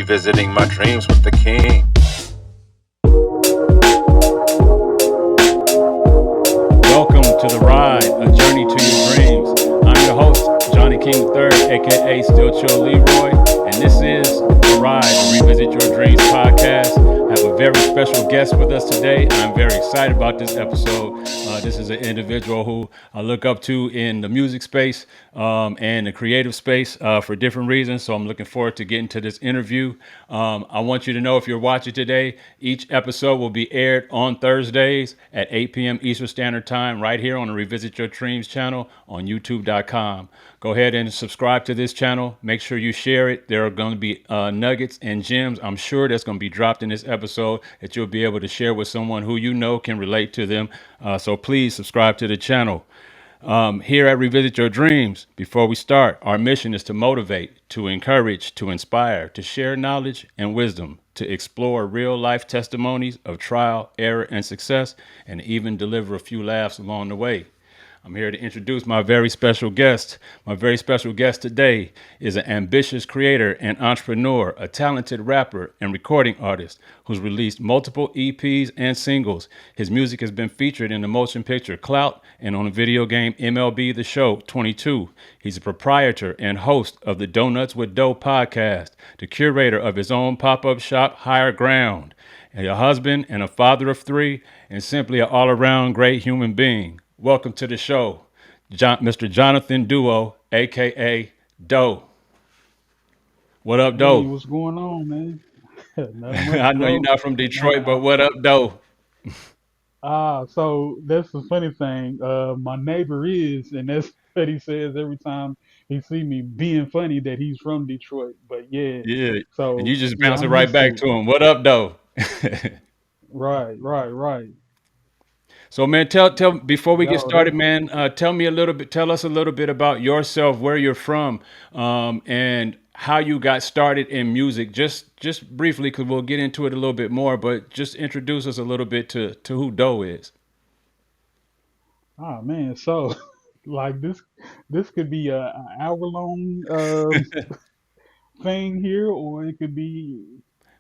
revisiting my dreams with the king. Welcome to the ride, a journey to your dreams. I'm your host, Johnny King III, aka Still Chill Leroy, and this is the ride, a Revisit Your Dreams podcast. I have a very special guest with us today, and I'm very excited about this episode. This is an individual who I look up to in the music space and the creative space for different reasons. So I'm looking forward to getting to this interview. I want you to know, if you're watching today, each episode will be aired on Thursdays at 8 p.m. Eastern Standard Time right here on the Revisit Your Dreams channel on YouTube.com. Go ahead and subscribe to this channel. Make sure you share it. There are going to be nuggets and gems, I'm sure, that's going to be dropped in this episode that you'll be able to share with someone who you know can relate to them. So please subscribe to the channel. Here at Revisit Your Dreams, before we start, our mission is to motivate, to encourage, to inspire, to share knowledge and wisdom, to explore real life testimonies of trial, error, and success, and even deliver a few laughs along the way. I'm here to introduce my very special guest. My very special guest today is an ambitious creator and entrepreneur, a talented rapper and recording artist who's released multiple EPs and singles. His music has been featured in the motion picture Clout and on the video game MLB The Show 22. He's a proprietor and host of the Donuts with Dough podcast, the curator of his own pop-up shop, Higher Ground, a husband and a father of three, and simply an all-around great human being. Welcome to the show, Mr. Jonathan Duo, a.k.a. Doe. What up, Hey, Doe? what's going on, man? Not I much, know you're bro. not from Man, Detroit, but what up, Doe? so that's the funny thing. My neighbor is, and that's what he says every time he see me being funny that he's from Detroit. But yeah, Yeah, and so you just yeah, bounce it I'm right used back to to it. him. What up, Doe? Right. So, man, tell before we get Yo, started, that's man. Tell us a little bit about yourself, where you're from, and how you got started in music. Just briefly, because we'll get into it a little bit more. But just introduce us a little bit to who Doe is. man. So like this could be a hour long thing here, or it could be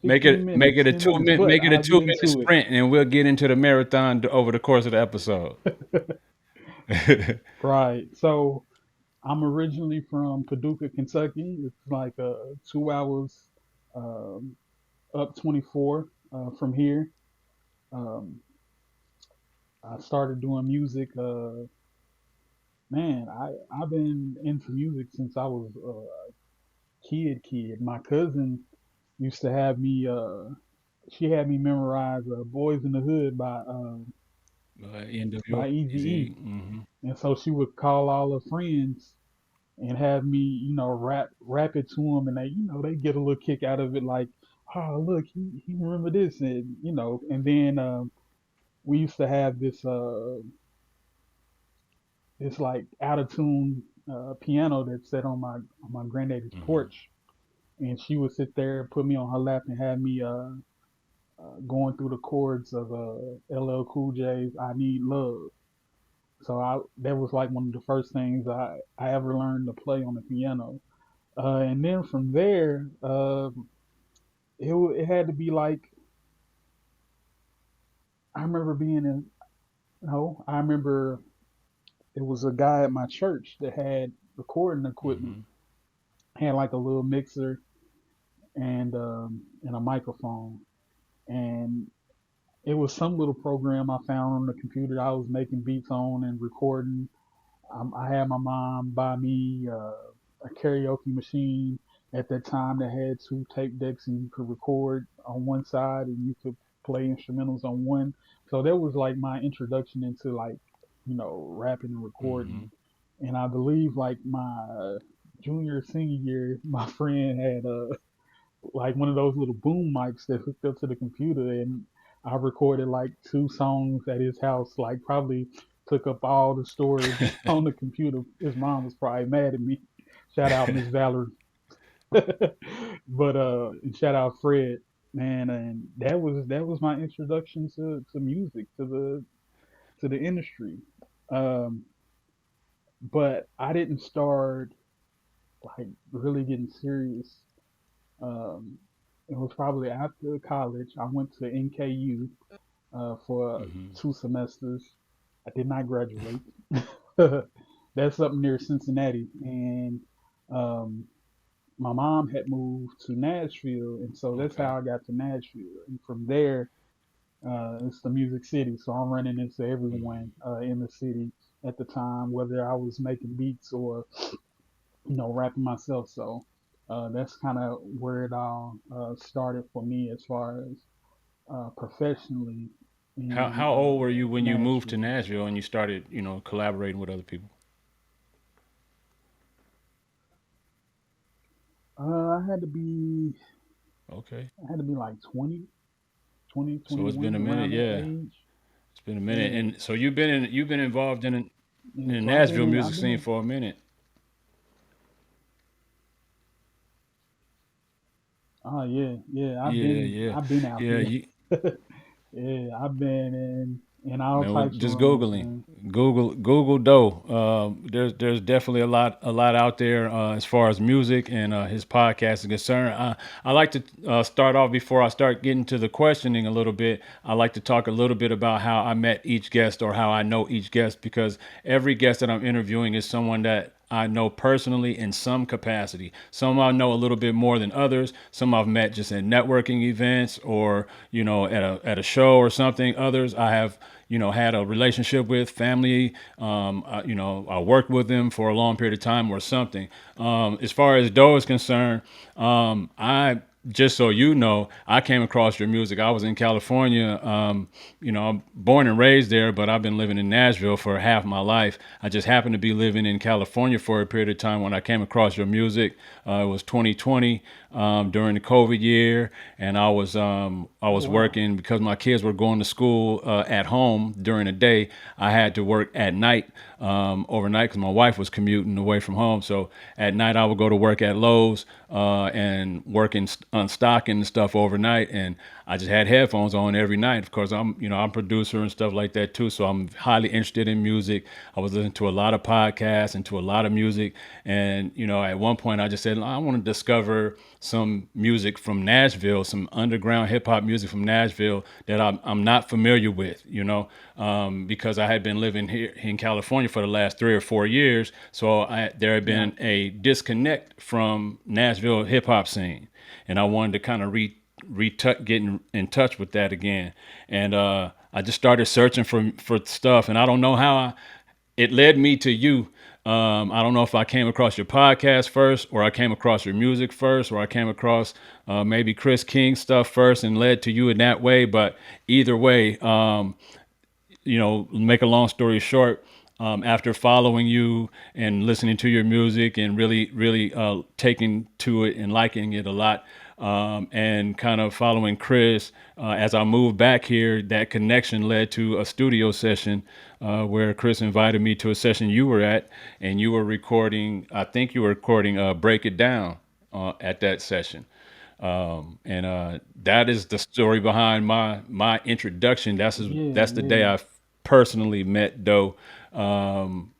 Make 15 it make minutes, it a 10 minutes. But make it a I'll two get minute into it. sprint, and we'll get into the marathon over the course of the episode. Right. So I'm originally from Paducah, Kentucky. It's like 2 hours um, up 24 from here. Um, I started doing music. I've been into music since I was a kid. My cousin used to have me. She had me memorize "Boys in the Hood" by NWO, Eazy-E, easy. Hmm. and so she would call all her friends and have me, rap it to them, and they get a little kick out of it, like, oh, look, he remember this, and and then we used to have this like out of tune piano that sat on my granddaddy's Hmm. porch, and she would sit there, put me on her lap, and have me going through the chords of LL Cool J's "I Need Love." So that was like one of the first things I ever learned to play on the piano. And then from there, it had to be like, I remember being in, no, I remember it was a guy at my church that had recording equipment, Hmm. had like a little mixer and a microphone, and it was some little program I found on the computer I was making beats on and recording. I had my mom buy me a karaoke machine at that time that had two tape decks, and you could record on one side and you could play instrumentals on one. So that was like my introduction into like, rapping and recording. Hmm. And I believe like my junior senior year, my friend had like one of those little boom mics that hooked up to the computer, and I recorded like two songs at his house, like probably took up all the storage on the computer. His mom was probably mad at me. Shout out Miss Valerie. But and shout out Fred, man, and that was my introduction to music, to the industry. Um but I didn't start like really getting serious um it was probably after college. I went to NKU for Hmm. 2 semesters. I did not graduate. That's up near Cincinnati, and um, my mom had moved to Nashville, and so that's Okay. how I got to Nashville. And from there, it's the Music City, so I'm running into Hmm. everyone in the city at the time, whether I was making beats or rapping myself. So that's kind of where it all started for me as far as professionally in How old were you when you moved to Nashville. Nashville and you started, collaborating with other people? I had to be Okay. I had to be like 20, 20, So it's been 21 a minute, around that yeah. age. It's been a minute, Yeah, and so you've been involved in yeah. the So I've been Nashville in. music I've been scene in. for a minute. Oh yeah, yeah. I've Yeah, been. yeah, I've been out yeah. there. Yeah, I've been in all Man, well, types of just rooms, googling, man. Google Doe. There's definitely a lot out there as far as music and his podcast is concerned. I like to start off before I start getting to the questioning a little bit. I like to talk a little bit about how I met each guest or how I know each guest because every guest that I'm interviewing is someone that I know personally in some capacity. Some I know a little bit more than others. Some I've met just at networking events or at a show or something. Others I have had a relationship with, family. I worked with them for a long period of time or something. As far as Doe is concerned, I just so you know, I came across your music. I was in California. I'm born and raised there, but I've been living in Nashville for half my life. I just happened to be living in California for a period of time when I came across your music. It was 2020 during the COVID year, and I Oh was wow. working because my kids were going to school at home during the day. I had to work at night overnight because my wife was commuting away from home. So at night I would go to work at Lowe's and working on stocking and stuff overnight, and I just had headphones on every night. Of course, I'm a producer and stuff like that too, so I'm highly interested in music. I was listening to a lot of podcasts and to a lot of music, and at one point I just said I want to discover some music from Nashville, some underground hip hop music from Nashville that I'm not familiar with, because I had been living here in California for the last 3 or 4 years. So there had Yeah, been a disconnect from Nashville hip hop scene, and I wanted to kind of get in touch with that again. And I just started searching for stuff, and I don't know how it led me to you. I don't know if I came across your podcast first, or I came across your music first, or I came across maybe Chris King stuff first and led to you in that way. But either way, make a long story short, after following you and listening to your music and really, really taking to it and liking it a lot, and kind of following Chris, as I moved back here, that connection led to a studio session where Chris invited me to a session you were at, and you were recording. I think you were recording "Break It Down" at that session. And that is the story behind my introduction. yeah, That's the day yeah, I personally met Doe.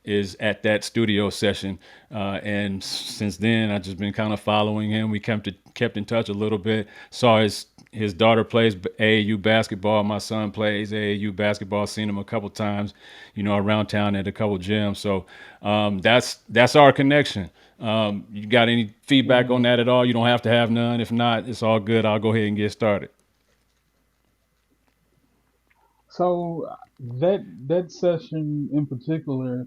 Is at that studio session, and since then I've just been kind of following him. We kept in touch a little bit. Saw his daughter plays AAU basketball. My son plays AAU basketball. Seen him a couple times, around town at a couple gyms. So that's our connection. You got any feedback on yeah. that at all? You don't have to have none. If not, it's all good. I'll go ahead and get started. So that session in particular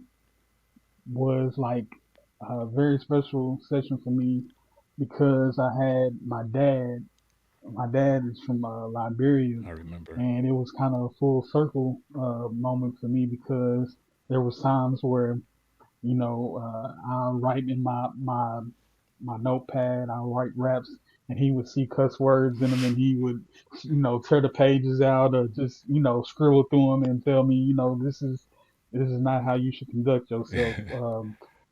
was like a very special session for me because I had my dad. My dad is from Liberia, I remember. and it was kind of a full circle moment for me because there was times where I'll write in my notepad, I'll write raps, and he would see cuss words in them, and he would, tear the pages out or just, scribble through them and tell me, this is not how you should conduct yourself.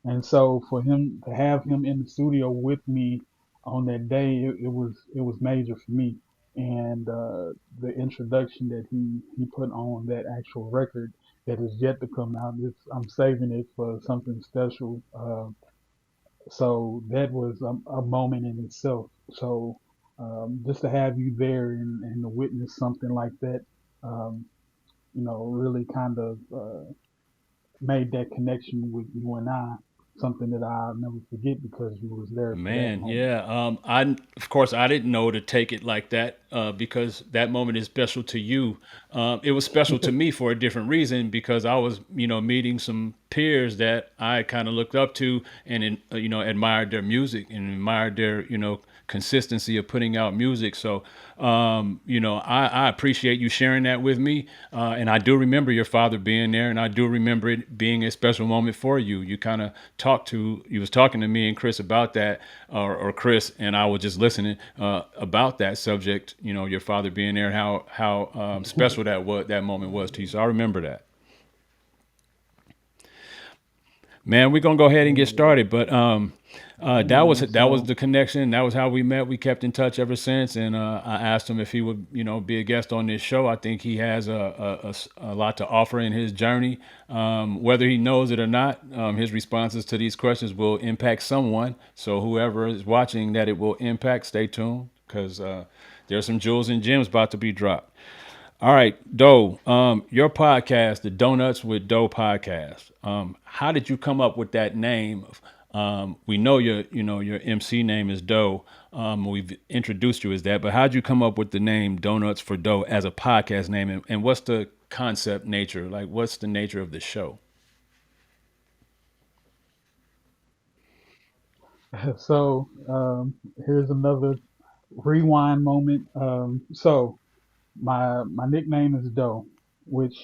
And so for him to have him in the studio with me on that day, it was major for me. And the introduction that he put on that actual record that is yet to come out. I'm saving it for something special. So that was a moment in itself. So just to have you there and to witness something like that, um, really kind of made that connection with you and I, something that I'll never forget because you was there for that Man, moment. yeah. I of course I didn't know to take it like that because that moment is special to you. It was special to me for a different reason because I was, meeting some peers that I kind of looked up to and admired their music and admired their, consistency of putting out music. So, I appreciate you sharing that with me. And I do remember your father being there, and I do remember it being a special moment for you. You was talking to me and Chris about that, or Chris, and I was just listening about that subject. Your father being there, and how special that moment was to you. So I remember that. Man, we're gonna go ahead and get Yeah, started, but that was man. So the connection. That was how we met. We kept in touch ever since, and I asked him if he would, be a guest on this show. I think he has a lot to offer in his journey. Whether he knows it or not, his responses to these questions will impact someone. So whoever is watching that it will impact, stay tuned because there's some jewels and gems about to be dropped. All right, Doe, your podcast, the Donuts with Doe podcast. How did you come up with that name? We know your MC name is Doe. We've introduced you as that, but how did you come up with the name Donuts for Doe as a podcast name? And what's the concept nature? Like, what's the nature of the show? so here's another rewind moment. So my nickname is Doe, which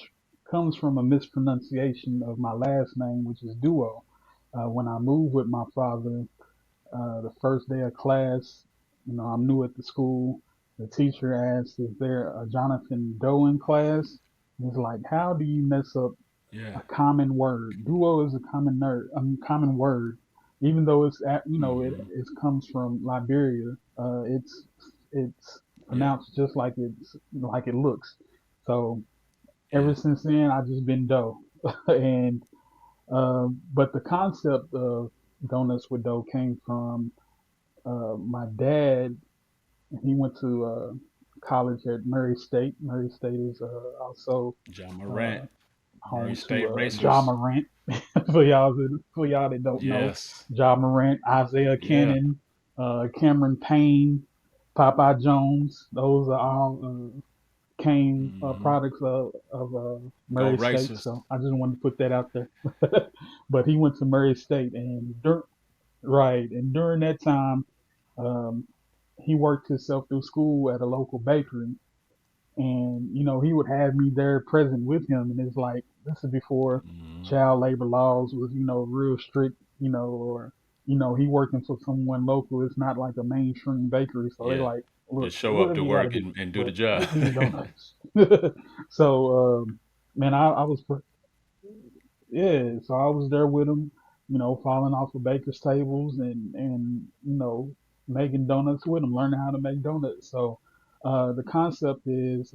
comes from a mispronunciation of my last name, which is Duo. When I moved with my father, the first day of class, I'm new at the school. The teacher asked, "Is there a Jonathan Doe in class?" And it's like, how do you mess up Yeah. a common word? Duo is a common word, even though it comes from Liberia. It's Yeah. pronounced just like it looks. So Yeah. ever since then, I've just been dough. and but the concept of donuts with dough came from my dad. He went to college at Murray State. Murray State is also John Morant, uh, Murray home to State Ja Racers. Morant. For y'all that don't know, Yes. Ja Morant, Isaiah Yeah. Cannon, Cameron Payne, Popeye Jones. Those are all came products of Go Murray State. Racers. So I just wanted to put that out there. But he went to Murray State, and during that time, um, he worked himself through school at a local bakery, and he would have me there present with him, and it's like this is before child labor laws was real strict, or he working for someone local. It's not like a mainstream bakery, so they Yeah. like, look, Just do show up whatever to you got to work do, and do the but job. make these donuts. So man, I was yeah, so I was there with him, falling off of bakers' tables and making donuts with him, learning how to make donuts. So the concept is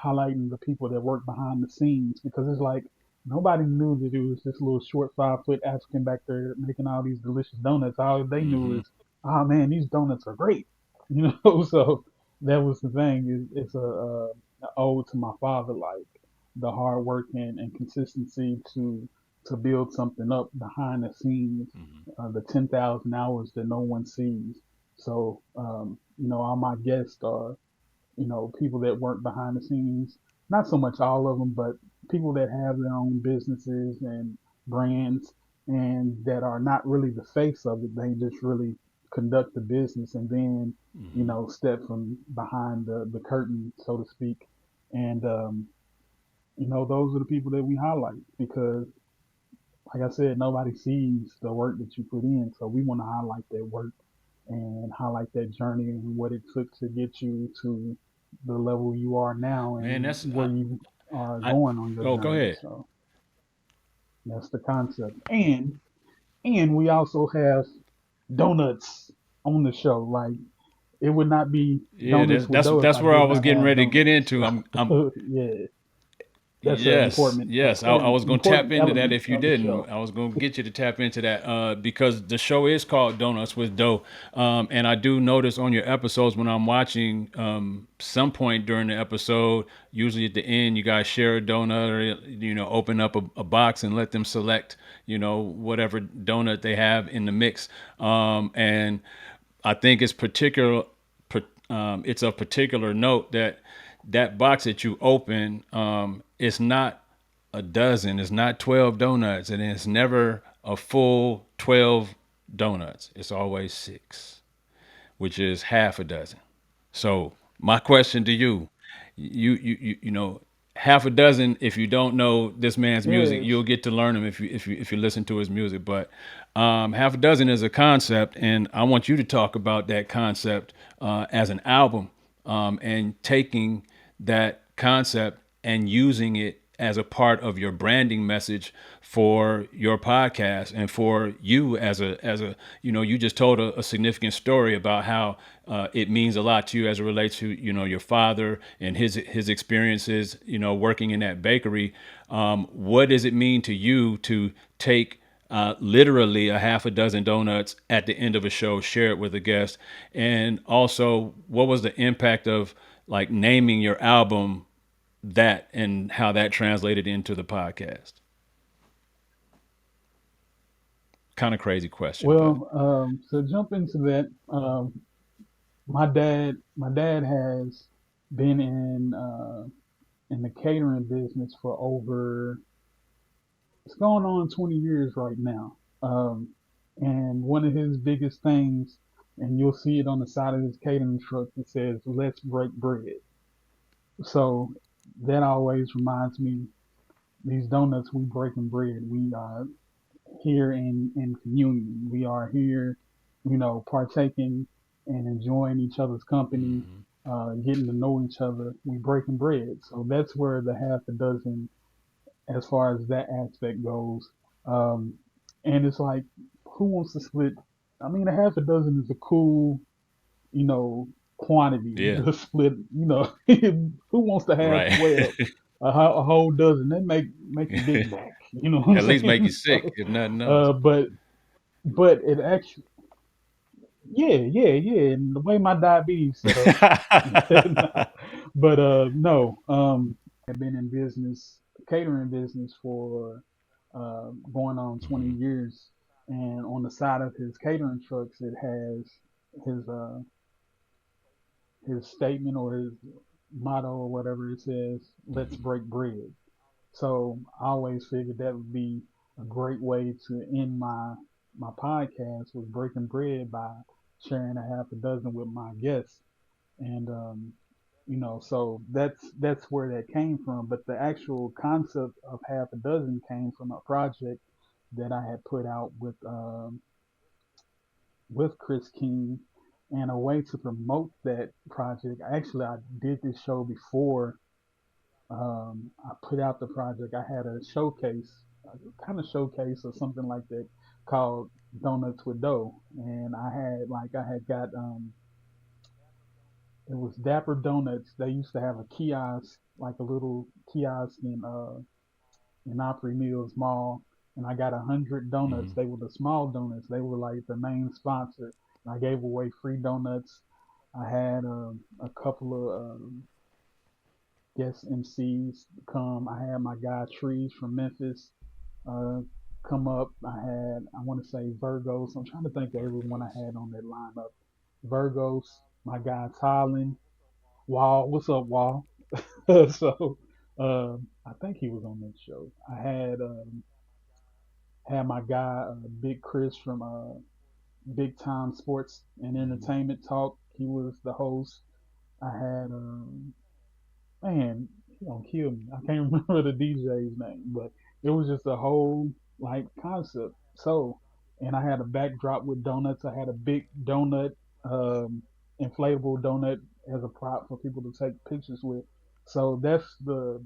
highlighting the people that work behind the scenes because it's like nobody knew that it was this little short 5 foot African back there making all these delicious donuts. All they knew Hmm. is, oh man, these donuts are great, So that was the thing. It's a ode to my father, like the hard work and consistency to build something up behind the scenes, the 10,000 hours that no one sees. So, all my guests are, people that work behind the scenes. Not so much all of them, but people that have their own businesses and brands and that are not really the face of it. They just really conduct the business and then, step from behind the curtain, so to speak. And, those are the people that we highlight because, like I said, nobody sees the work that you put in. So we want to highlight that work and highlight that journey and what it took to get you to the level you are now Man, and that's where you are I. going on your Oh, go journey. ahead. So that's the concept. And we also have donuts on the show. Like it would not be Yeah, donuts that's with dough if that's I where I did was not getting have ready to get donuts. into. I'm Yeah. That's an Yes, important yes. I was going to tap important into that element if you of the didn't. show. I was going to get you to tap into that because the show is called Donuts with Dough. And I do notice on your episodes when I'm watching, some point during the episode, usually at the end, you guys share a donut or, open up a box and let them select, whatever donut they have in the mix. And I think it's a particular note that that box that you open, it's not a dozen, it's not 12 donuts, and it's never a full 12 donuts. It's always six, which is half a dozen. So my question to you, half a dozen. If you don't know this man's music, Yes. you'll get to learn him if you listen to his music. But half a dozen is a concept, and I want you to talk about that concept as an album, and taking that concept and using it as a part of your branding message for your podcast and for you as a you just told a significant story about how it means a lot to you as it relates to your father and his experiences working in that bakery. What does it mean to you to take literally a half a dozen donuts at the end of a show, share it with a guest? And also, what was the impact of like naming your album that and how that translated into the podcast? Kind of crazy question, but Well, to jump into that, my dad has been in the catering business for over, it's going on 20 years right now. And one of his biggest things, and you'll see it on the side of his catering truck, it says, "Let's break bread." So that always reminds me, these donuts, we breaking bread. We are here in communion. We are here, partaking and enjoying each other's company, getting to know each other. We breaking bread. So that's where the half a dozen, as far as that aspect goes. Um, and it's like, who wants to split? I mean, a half a dozen is a cool, you know, quantity yeah, to split. Who wants to have right. 12? A whole dozen. That make you big back. You know what I'm At least make saying? you sick, So, if nothing else. uh, but but it actually, yeah, yeah, yeah. And the way my diabetes set up, but no. My dad had been in business, catering business for going on 20 Mhm. years, and on the side of his catering trucks, it has his uh his statement or his motto or whatever. It says, "Let's Mhm. break bread." So I always figured that would be a great way to end my podcast, was breaking bread by sharing a half a dozen with my guests. And so that's where that came from. But the actual concept of half a dozen came from a project that I had put out with Chris King, and a way to promote that project. Actually, I did this show before I put out the project. I had a showcase, a kind of showcase or something like that, called Donuts with Dough, and I had got it was Dapper Donuts. They used to have a kiosk, like a little kiosk in Opry Mills Mall, and I got 100 donuts. Mhm. They were the small donuts. They were like the main sponsor. And I gave away free donuts. I had a couple of guest MCs come. I had my guy Trees from Memphis uh, come up. I want to say Virgos. I'm trying to think of everyone I had on that lineup. Virgos, my guy Tylen, Wall. What's up, Wall? So I think he was on that show. I had my guy Big Chris from Big Time Sports and Mhm. Entertainment Talk. He was the host. I had man, he gonna kill me. I can't remember the DJ's name, but it was just a whole like concept. So, and I had a backdrop with donuts. I had a big donut, um, inflatable donut as a prop for people to take pictures with. So that's the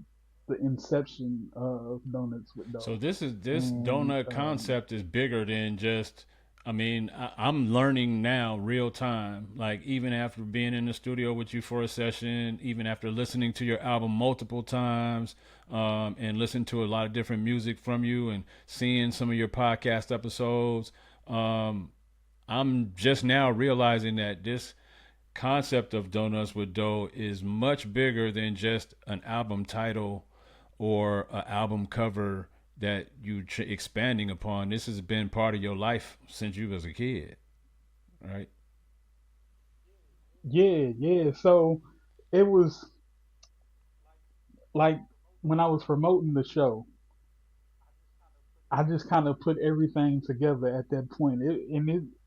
inception of Donuts with So Dough. this And donut concept is bigger than just I mean, I'm learning now real time. Like, even after being in the studio with you for a session, even after listening to your album multiple times, and listening to a lot of different music from you and seeing some of your podcast episodes, um, I'm just now realizing that this concept of Donuts with Dough is much bigger than just an album title or an album cover that expanding upon. This has been part of your life since you was a kid, right? Yeah, yeah. So it was like when I was promoting the show, I just kind of put everything together at that point.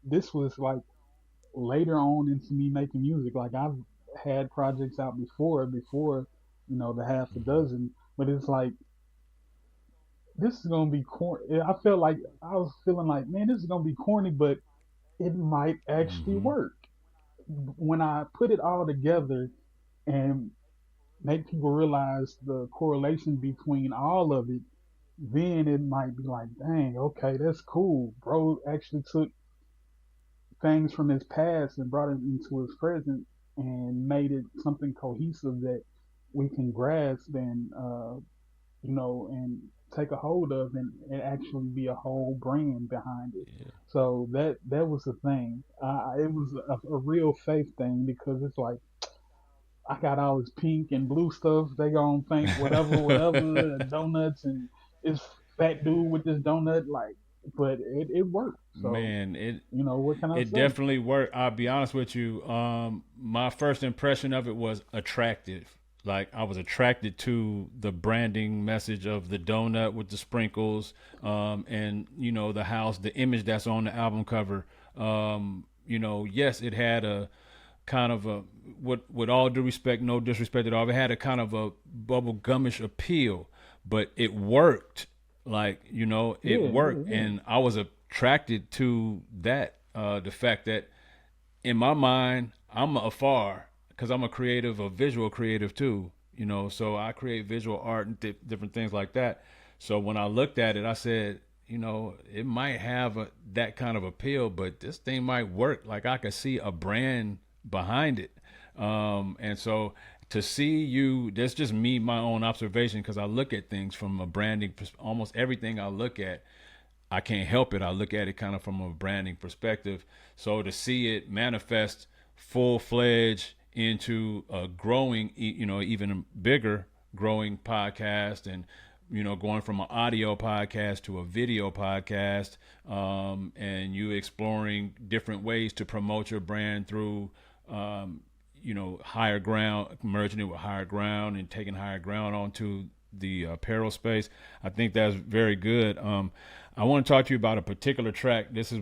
This was like later on into me making music. Like I've had projects out before, the half a Mm-hmm. dozen, but it's like this is gonna be corny. I felt like I was feeling like, man, this is gonna be corny, but it might actually Mm-hmm. work. When I put it all together and make people realize the correlation between all of it, then it might be like, dang, okay, that's cool. Bro actually took things from his past and brought it into his present and made it something cohesive that we can grasp and and take a hold of and actually be a whole brand behind it. Yeah. So that was the thing. It was a real faith thing because it's like I got all this pink and blue stuff. They gonna think whatever, whatever, donuts and this fat dude with this donut, like, but it worked. So, Man, what can I it say? definitely worked. I'll be honest with you. My first impression of it was attractive. Like, I was attracted to the branding message of the donut with the sprinkles, and the house, the image that's on the album cover. Yes, it had a kind of a, with all due respect, no disrespect at all, it had a kind of a bubble gummish appeal, but it worked. Like, it Yeah, yeah, worked, yeah. and I was attracted to that. The fact that in my mind, I'm afar because I'm a creative, a visual creative too. So I create visual art and different things like that. So when I looked at it, I said, it might have that kind of appeal, but this thing might work. Like, I could see a brand behind it. And so to see you, that's just me, my own observation, because I look at things from a branding, almost everything I look at, I can't help it. I look at it kind of from a branding perspective. So to see it manifest full fledged into a growing, even bigger growing podcast, and going from an audio podcast to a video podcast, and you exploring different ways to promote your brand through, higher ground, merging it with higher ground and taking higher ground onto the apparel space. I think that's very good. I want to talk to you about a particular track. This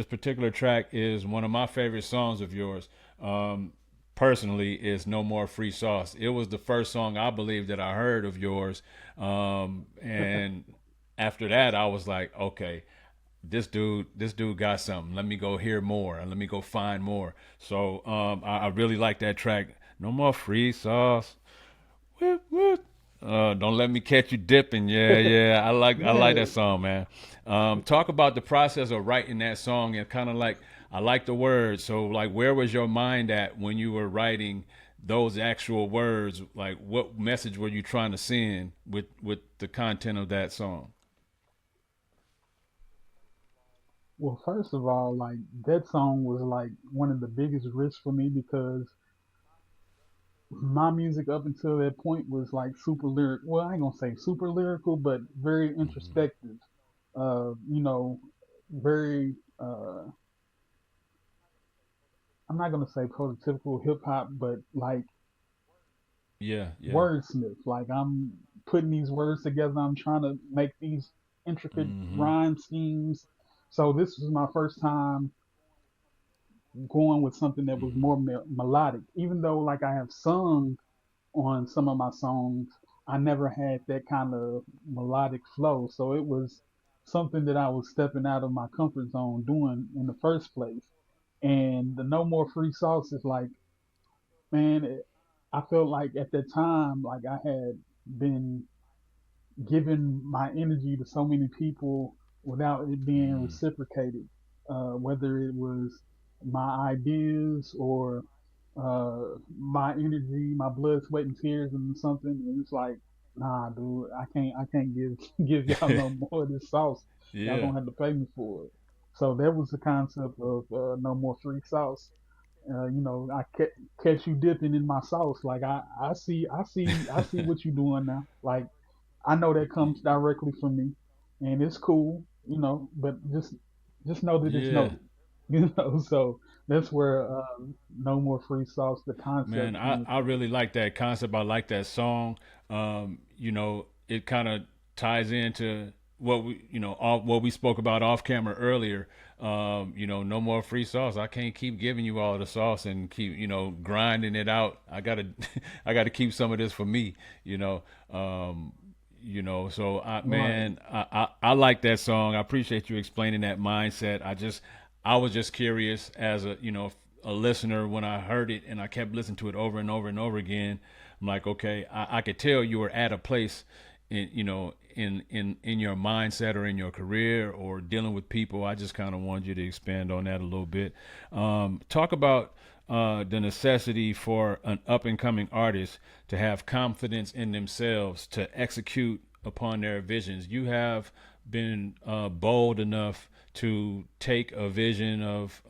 particular track is one of my favorite songs of yours. Personally, is "No More Free Sauce." It was the first song I believe that I heard of yours, and after that, I was like, okay, this dude got something. Let me go hear more and let me go find more. So I really like that track. No more free sauce. Whoop, whoop. Don't let me catch you dipping. Yeah, yeah. I like that Yeah. song, man. Talk about the process of writing that song and kind of like, I like the words. So like, where was your mind at when you were writing those actual words? Like, what message were you trying to send with the content of that song? Well, first of all, like that song was like one of the biggest risks for me because my music up until that point was like super lyric. Well, I ain't gonna say super lyrical, but very Hmm. introspective. Very. I'm not gonna say prototypical hip hop, but like Yeah, yeah. wordsmith. Like I'm putting these words together. I'm trying to make these intricate Hmm. rhyme schemes. So this was my first time going with something that was Hmm. more melodic. Even though like I have sung on some of my songs, I never had that kind of melodic flow. So it was something that I was stepping out of my comfort zone doing in the first place. And the No More Free Sauce is like, man, I felt like at that time, like I had been giving my energy to so many people without it being Hmm. reciprocated. whether it was my ideas or my energy, my blood, sweat, and tears, and something. And it's like, nah, dude, I can't give give y'all no more of this sauce. Y'all Yeah. gonna have to pay me for it. So that was the concept of no more free sauce. Catch you dipping in my sauce. Like I see what you doing now. Like I know that comes directly from me, and it's cool, But just know that it's Yeah. noted, So that's where no more free sauce. The Man, concept came I from. really like that concept. I like that song. It kind of ties into what what we spoke about off camera earlier. No more free sauce. I can't keep giving you all the sauce and keep, grinding it out. I gotta, I gotta keep some of this for me. You know, um, so Right. I like that song. I appreciate you explaining that mindset. I was just curious as a listener when I heard it, and I kept listening to it over and over and over again. I'm like, okay, I could tell you were at a place in your mindset or in your career or dealing with people. I just kind of wanted you to expand on that a little bit. Talk about the necessity for an up and coming artist to have confidence in themselves to execute upon their visions. You have been bold enough to take a vision of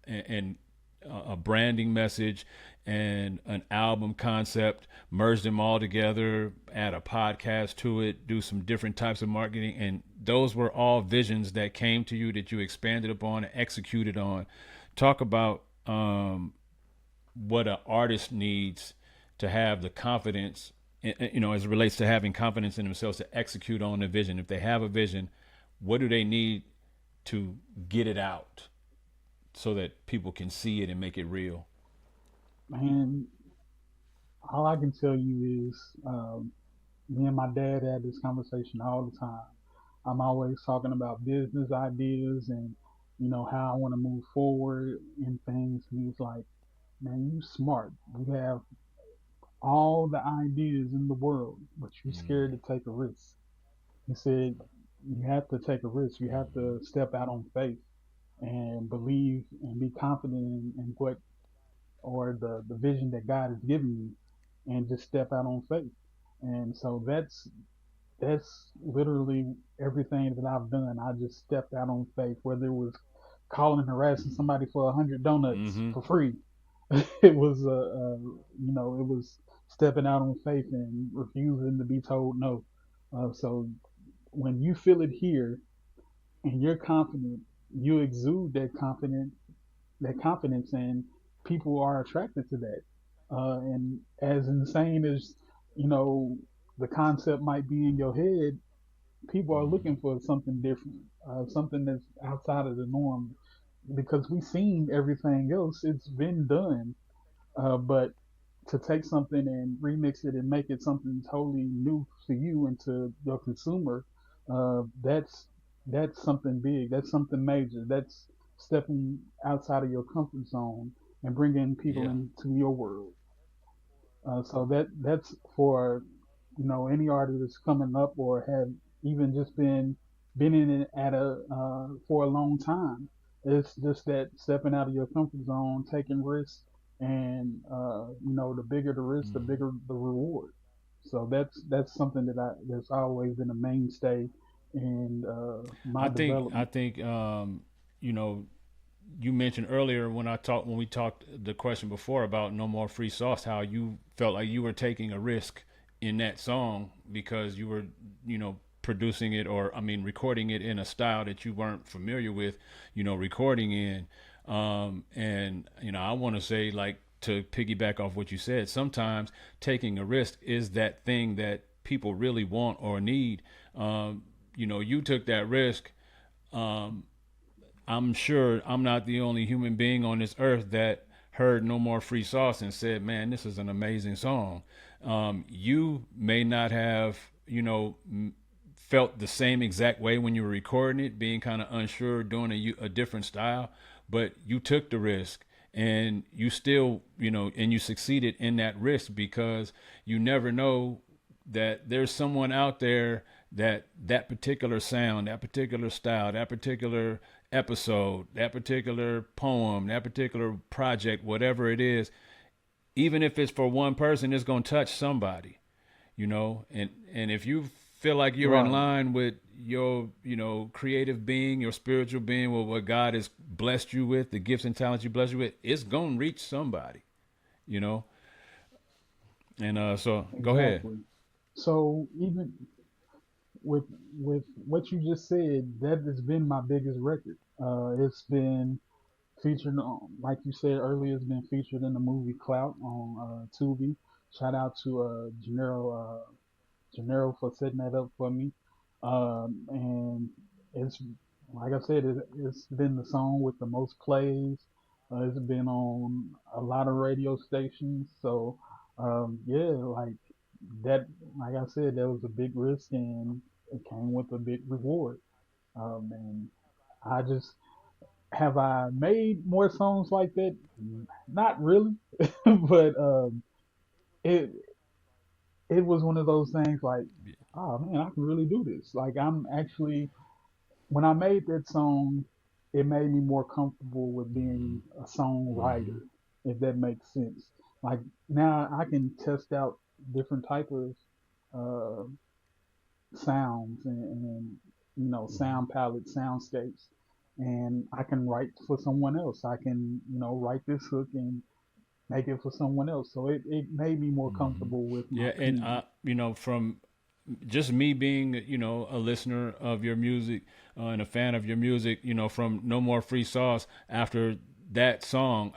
and a branding message and an album concept, merge them all together, add a podcast to it, do some different types of marketing. And those were all visions that came to you that you expanded upon and executed on. Talk about what an artist needs to have the confidence, as it relates to having confidence in themselves to execute on the vision. If they have a vision, what do they need to get it out so that people can see it and make it real? Man, all I can tell you is, me and my dad had this conversation all the time. I'm always talking about business ideas and how I want to move forward in things. And he's like, "Man, you smart. You have all the ideas in the world, but you're scared to take a risk." He said, "You have to take a risk. You have to step out on faith and believe and be confident in what or the vision that God has given you, and just step out on faith." And so that's literally everything that I've done. I just stepped out on faith, whether it was calling and harassing somebody for 100 donuts Mm-hmm. for free. It was it was stepping out on faith and refusing to be told no. So when you feel it here and you're confident, you exude that confidence, and people are attracted to that. And as insane as you know the concept might be in your head, people are looking for something different, something that's outside of the norm, because we've seen everything else. It's been done, but to take something and remix it and make it something totally new to you and to your consumer, that's something big. That's something major. That's stepping outside of your comfort zone and bringing people Yeah. into your world. So that's for any artist that's coming up or have even just been in it at a for a long time. It's just that stepping out of your comfort zone, taking risks, and the bigger the risk, the bigger the reward. So that's something that's always been a mainstay in my I development. think you know you mentioned earlier when we talked the question before about no more free sauce, how you felt like you were taking a risk in that song because you were producing it, or I mean recording it in a style that you weren't familiar with, recording in. And I want to say, like, to piggyback off what you said, sometimes taking a risk is that thing that people really want or need. You took that risk. um, I'm sure I'm not the only human being on this earth that heard No More Free Sauce and said, man, this is an amazing song. You may not have, felt the same exact way when you were recording it, being kind of unsure, doing a different style, but you took the risk and you still, and you succeeded in that risk because you never know that there's someone out there that particular sound, that particular style, that particular episode, that particular poem, that particular project, whatever it is, even if it's for one person, it's going to touch somebody, and if you feel like you're in Right. line with your, creative being, your spiritual being, with what God has blessed you with, the gifts and talents you blessed you with, it's going to reach somebody, you know? And so go ahead. Exactly. So even with with what you just said, that has been my biggest record. It's been featured on, like you said earlier, it's been featured in the movie Clout on Tubi. Shout out to Gennaro for setting that up for me. And it's like I said, it's been the song with the most plays. It's been on a lot of radio stations. So yeah, like that. Like I said, that was a big risk, and it came with a big reward. And I just have I made more songs like that? Not really, but it it was one of those things like, oh man, I can really do this. Like I'm actually, when I made that song, it made me more comfortable with being a songwriter, if that makes sense. Like now I can test out different type of uh, sounds and sound palettes, soundscapes, and I can write for someone else. I can write this hook and make it for someone else. So it made me more comfortable with my Yeah, and pen. from just me being, a listener of your music, and a fan of your music, from No More Free Sauce, after that song,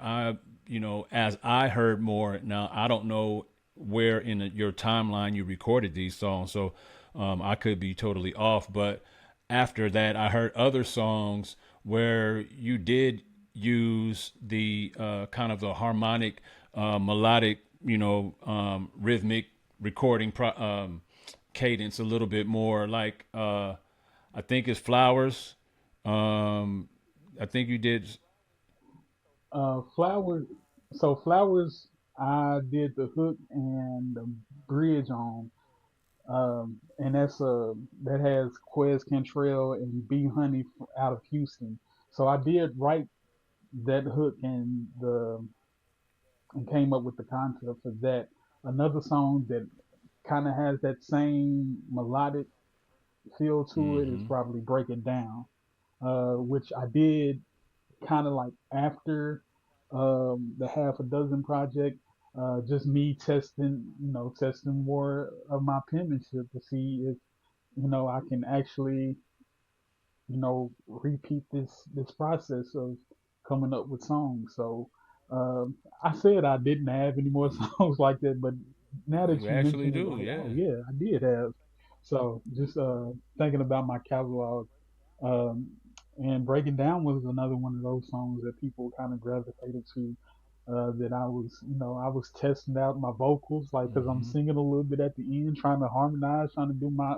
as I heard more, now I don't know where in your timeline you recorded these songs, so I could be totally off, but after that, I heard other songs where you did use the kind of the harmonic, melodic, rhythmic recording cadence a little bit more. Like I think it's Flowers. Um, I think you did. Flowers. So flowers, I did the hook and the bridge on, and that has Quez Cantrell and B Honey out of Houston. So I did write that hook and came up with the concept for that. Another song that kind of has that same melodic feel to it is Mm-hmm. probably Break It Down, which I did kind of like after the Half a Dozen project. Just me testing, testing more of my penmanship to see if, I can actually, repeat this process of coming up with songs. So I said I didn't have any more songs like that, but now that You you actually mention it, do, like, oh yeah. yeah, I did have. So just thinking about my catalog, um, and Breaking Down was another one of those songs that people kind of gravitated to. That I was testing out my vocals, like, cause I'm Mm-hmm. singing a little bit at the end, trying to harmonize, trying to do my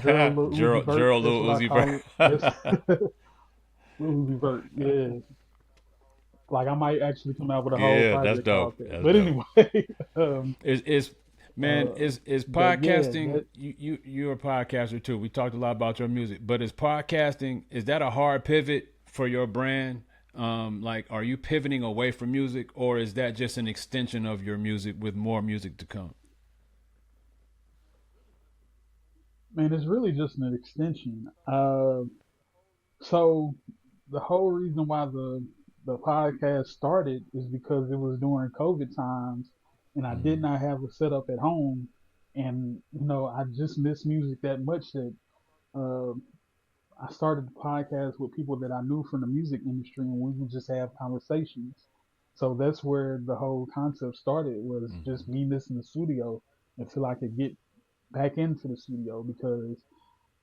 Gerald Lil Uzi Gerald, Vert. Gerald That's Lil what I Uzi Vert. call it. That's Lil Uzi Vert. Yeah, like I might actually come out with a whole Yeah, that's project dope. called that. That's But dope. anyway, um, Is man, is but yeah, podcasting, that you're a podcaster too. We talked a lot about your music, but is podcasting, is that a hard pivot for your brand? Like, are you pivoting away from music, or is that just an extension of your music with more music to come? man, it's really just an extension. So the whole reason why the podcast started is because it was during COVID times, and I did not have a setup at home, and I just miss music that much that uh, I started the podcast with people that I knew from the music industry, and we would just have conversations. So that's where the whole concept started, was just me missing the studio until I could get back into the studio, because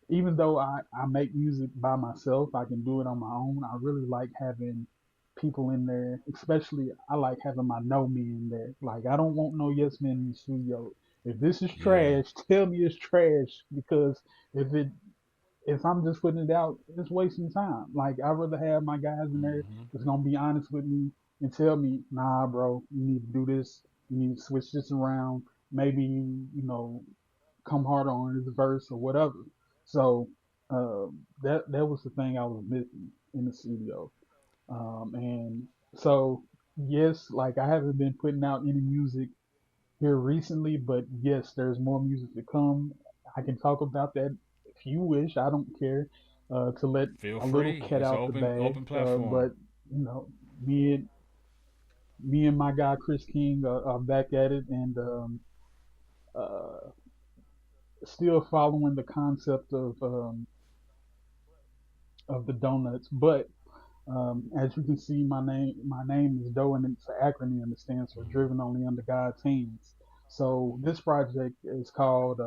even though I make music by myself, I can do it on my own. I really like having people in there, especially I like having my no men there. Like I don't want no yes men in the studio. If this is Yeah. trash, tell me it's trash, because if it if I'm just putting it out, it's wasting time. Like I'd rather have my guys in there that's gonna be honest with me and tell me, nah, bro, you need to do this, you need to switch this around, maybe, come harder on this verse or whatever. So that was the thing I was missing in the studio. And so yes, like I haven't been putting out any music here recently, but yes, there's more music to come. I can talk about that if you wish. I don't care to let Feel a little free. cat It's an out the bag. open platform. But you know, me and me and my guy Chris King are back at it, and uh, still following the concept of the donuts. But as you can see, my name is Doe, and it's an acronym that stands for Mhm. Driven Only Under God's Hands. So this project is called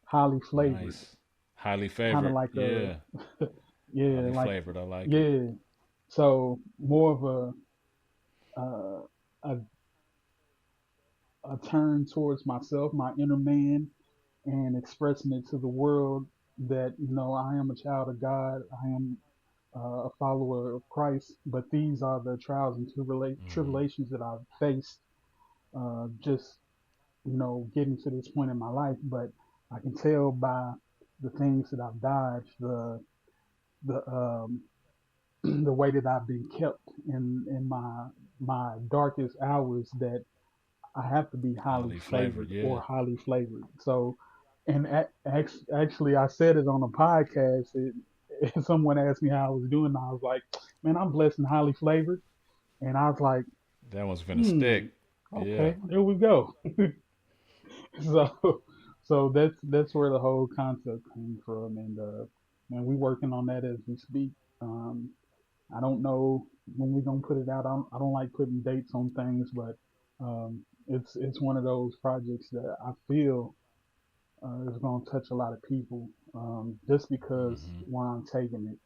Highly Flavored, Nice. Highly kind of favored. like a Yeah. yeah, Highly like flavored. I like it. yeah. So more of uh, a a turn towards myself, my inner man, and expressing it to the world that I am a child of God. I am a follower of Christ, but these are the trials and Hmm. tribulations that I've faced just getting to this point in my life. But I can tell by the things that I've dodged, the the way that I've been kept in my darkest hours, that I have to be highly Highly flavored. favored Yeah. or highly flavored. So, and actually, I said it on a podcast. Someone asked me how I was doing, and I was like, "Man, I'm blessed and highly flavored." And I was like, That one's finna "Hmm, stick. Yeah. okay, there we go." So, so that's where the whole concept came from, and we working on that as we speak. Um, I don't know when we're gonna put it out. I don't like putting dates on things, but it's one of those projects that I feel is gonna touch a lot of people, just because Hmm. where I'm taking it,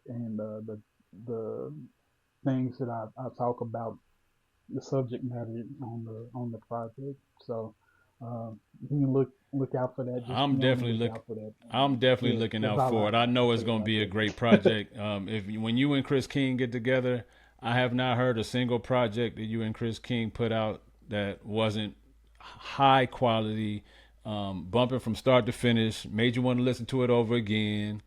and the things that I talk about, the subject matter on the project. So you can look out for that. Just I'm be on the definitely lookout look. for that. I'm definitely Yeah, looking that's out all for it. I I'll know it's say gonna about be a that. great project. If when you and Chris King get together, I have not heard a single project that you and Chris King put out that wasn't high quality, bumping from start to finish. Made you want to listen to it over again.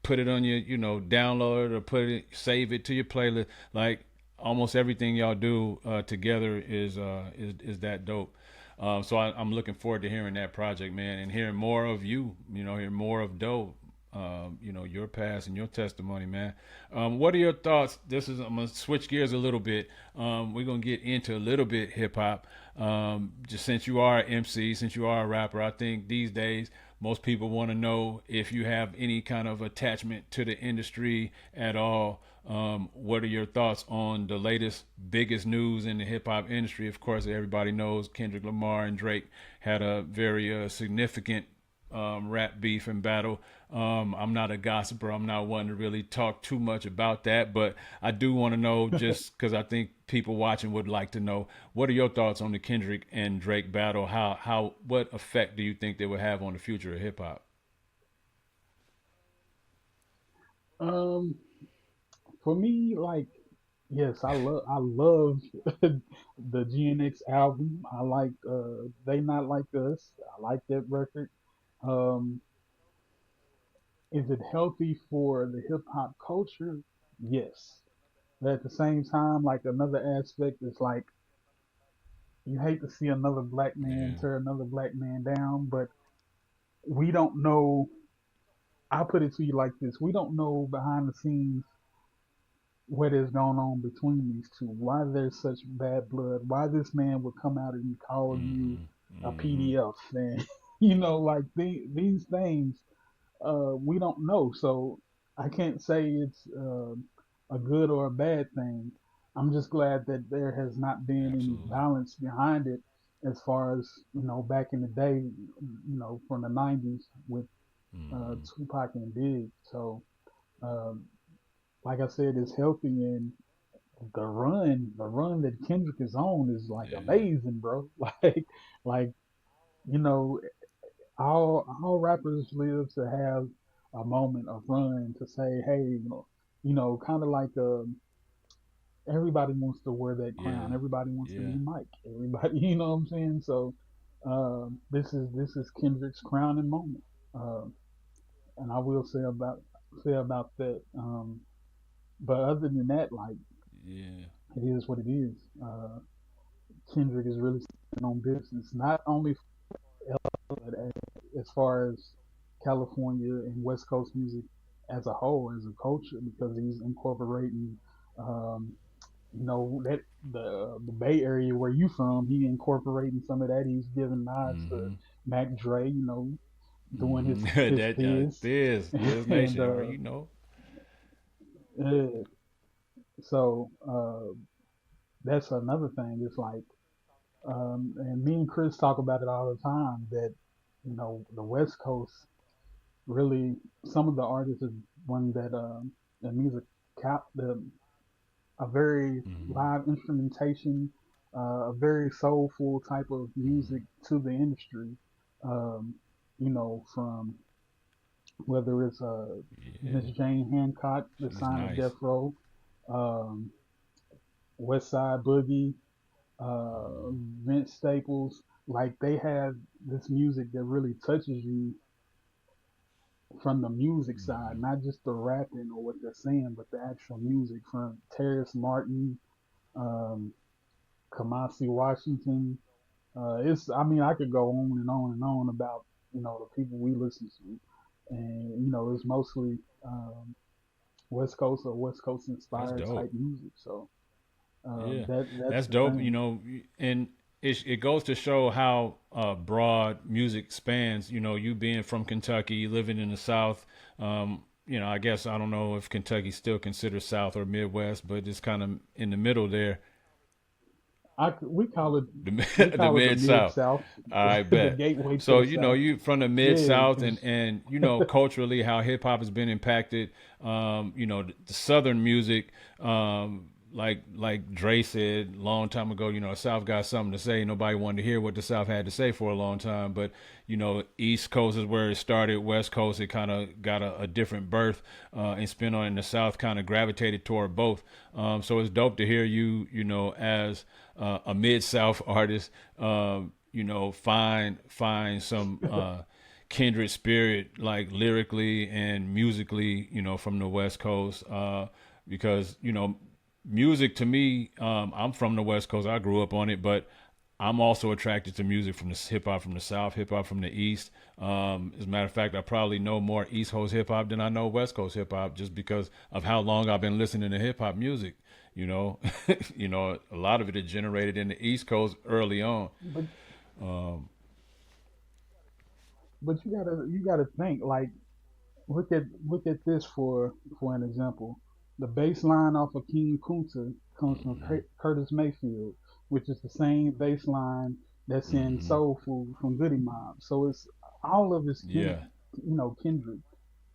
Put it on your, download it or put it, save it to your playlist. Like almost everything y'all do together is that dope. I'm looking forward to hearing that project, man, and hearing more of you. Hear more of Doe. Your past and your testimony, man. What are your thoughts? I'm gonna switch gears a little bit. We're gonna get into a little bit hip hop. Just since you are an MC, since you are a rapper, I think these days most people want to know if you have any kind of attachment to the industry at all. What are your thoughts on the latest, biggest news in the hip hop industry? Of course, everybody knows Kendrick Lamar and Drake had a very significant rap beef and battle. I'm not a gossiper. I'm not one to really talk too much about that, but I do want to know, just because I think people watching would like to know, what are your thoughts on the Kendrick and Drake battle? What effect do you think they would have on the future of hip hop? Um, for me, like, yes, I love the GNX album. I like They Not Like Us. I like that record. Um, is it healthy for the hip hop culture? Yes. But at the same time, like, another aspect is like, you hate to see another black man Yeah. tear another black man down, but we don't know. I'll put it to you like this: we don't know behind the scenes what is going on between these two. Why there's such bad blood? Why this man would come out and call you Hmm. a Hmm. PDF? And like these things, we don't know. So I can't say it's a good or a bad thing. I'm just glad that there has not been any Absolutely. violence behind it, as far as back in the day, from the '90s with Hmm. Tupac and Big. So. Um, like I said, it's healthy, and the run that Kendrick is on is like Yeah. amazing, bro. Like you know, all rappers live to have a moment of run to say, hey, kind of like everybody wants to wear that Yeah. crown. Everybody wants to Yeah. be Mike. Everybody, you know what I'm saying? So this is Kendrick's crowning moment. Uh, and I will say about that. But other than that, like Yeah. it is what it is. Kendrick is really standing on business, not only but as far as California and West Coast music as a whole, as a culture, because he's incorporating, um, that the Bay Area where you from, he incorporating some of that. He's giving nods to Mm-hmm. Mac Dre, doing Mm-hmm. his That Thiz, Thiz and Nation, you know. uh, so that's another thing. It's like, and me and Chris talk about it all the time that the West Coast really some of the artists is one that the music the a very Mm-hmm. live instrumentation, a very soulful type of Mm-hmm. music to the industry. Um, from whether it's Miss Yeah, Jane Hancock, the she's sign of nice. Death Row, um, West Side Boogie, Mm-hmm. Vince Staples. Like they have this music that really touches you from the music side, Mm-hmm. not just the rapping or what they're saying, but the actual music from Terrace Martin, um, Kamasi Washington. I mean, I could go on and on and on about, the people we listen to. And, it's mostly West Coast or West Coast That's inspired type dope. music. So Yeah, that's that's the dope. You thing. know, and it goes to show how broad music spans. You know, you being from Kentucky, living in the South. I guess I don't know if Kentucky still considers South or Midwest, but it's kind of in the middle there, We call it we the call it the mid Mid South. South, I the bet. gateway to So the you know, South. you from the mid Yeah, South, and because culturally how hip hop has been impacted. The Southern music, like Dre said long time ago. You know, the South got something to say. Nobody wanted to hear what the South had to say for a long time, but East Coast is where it started. West Coast, it kind of got a different birth and spin on it. And the South kind of gravitated toward both. So it's dope to hear you, as a mid South artist, find some kindred spirit, like lyrically and musically, from the West Coast, because music to me, I'm from the West Coast. I grew up on it, but I'm also attracted to music from the hip hop from the South, hip hop from the East. As a matter of fact, I probably know more East Coast hip hop than I know West Coast hip hop, just because of how long I've been listening to hip hop music. You know, a lot of it is generated in the East Coast early on. but Um, you gotta think like look at this for an example. The bass line off of King Kunta comes from mhm, Curtis Mayfield, which is the same bass line that's in mhm. Soul Food from Goody Mob. So it's all of it's Yeah, kindred.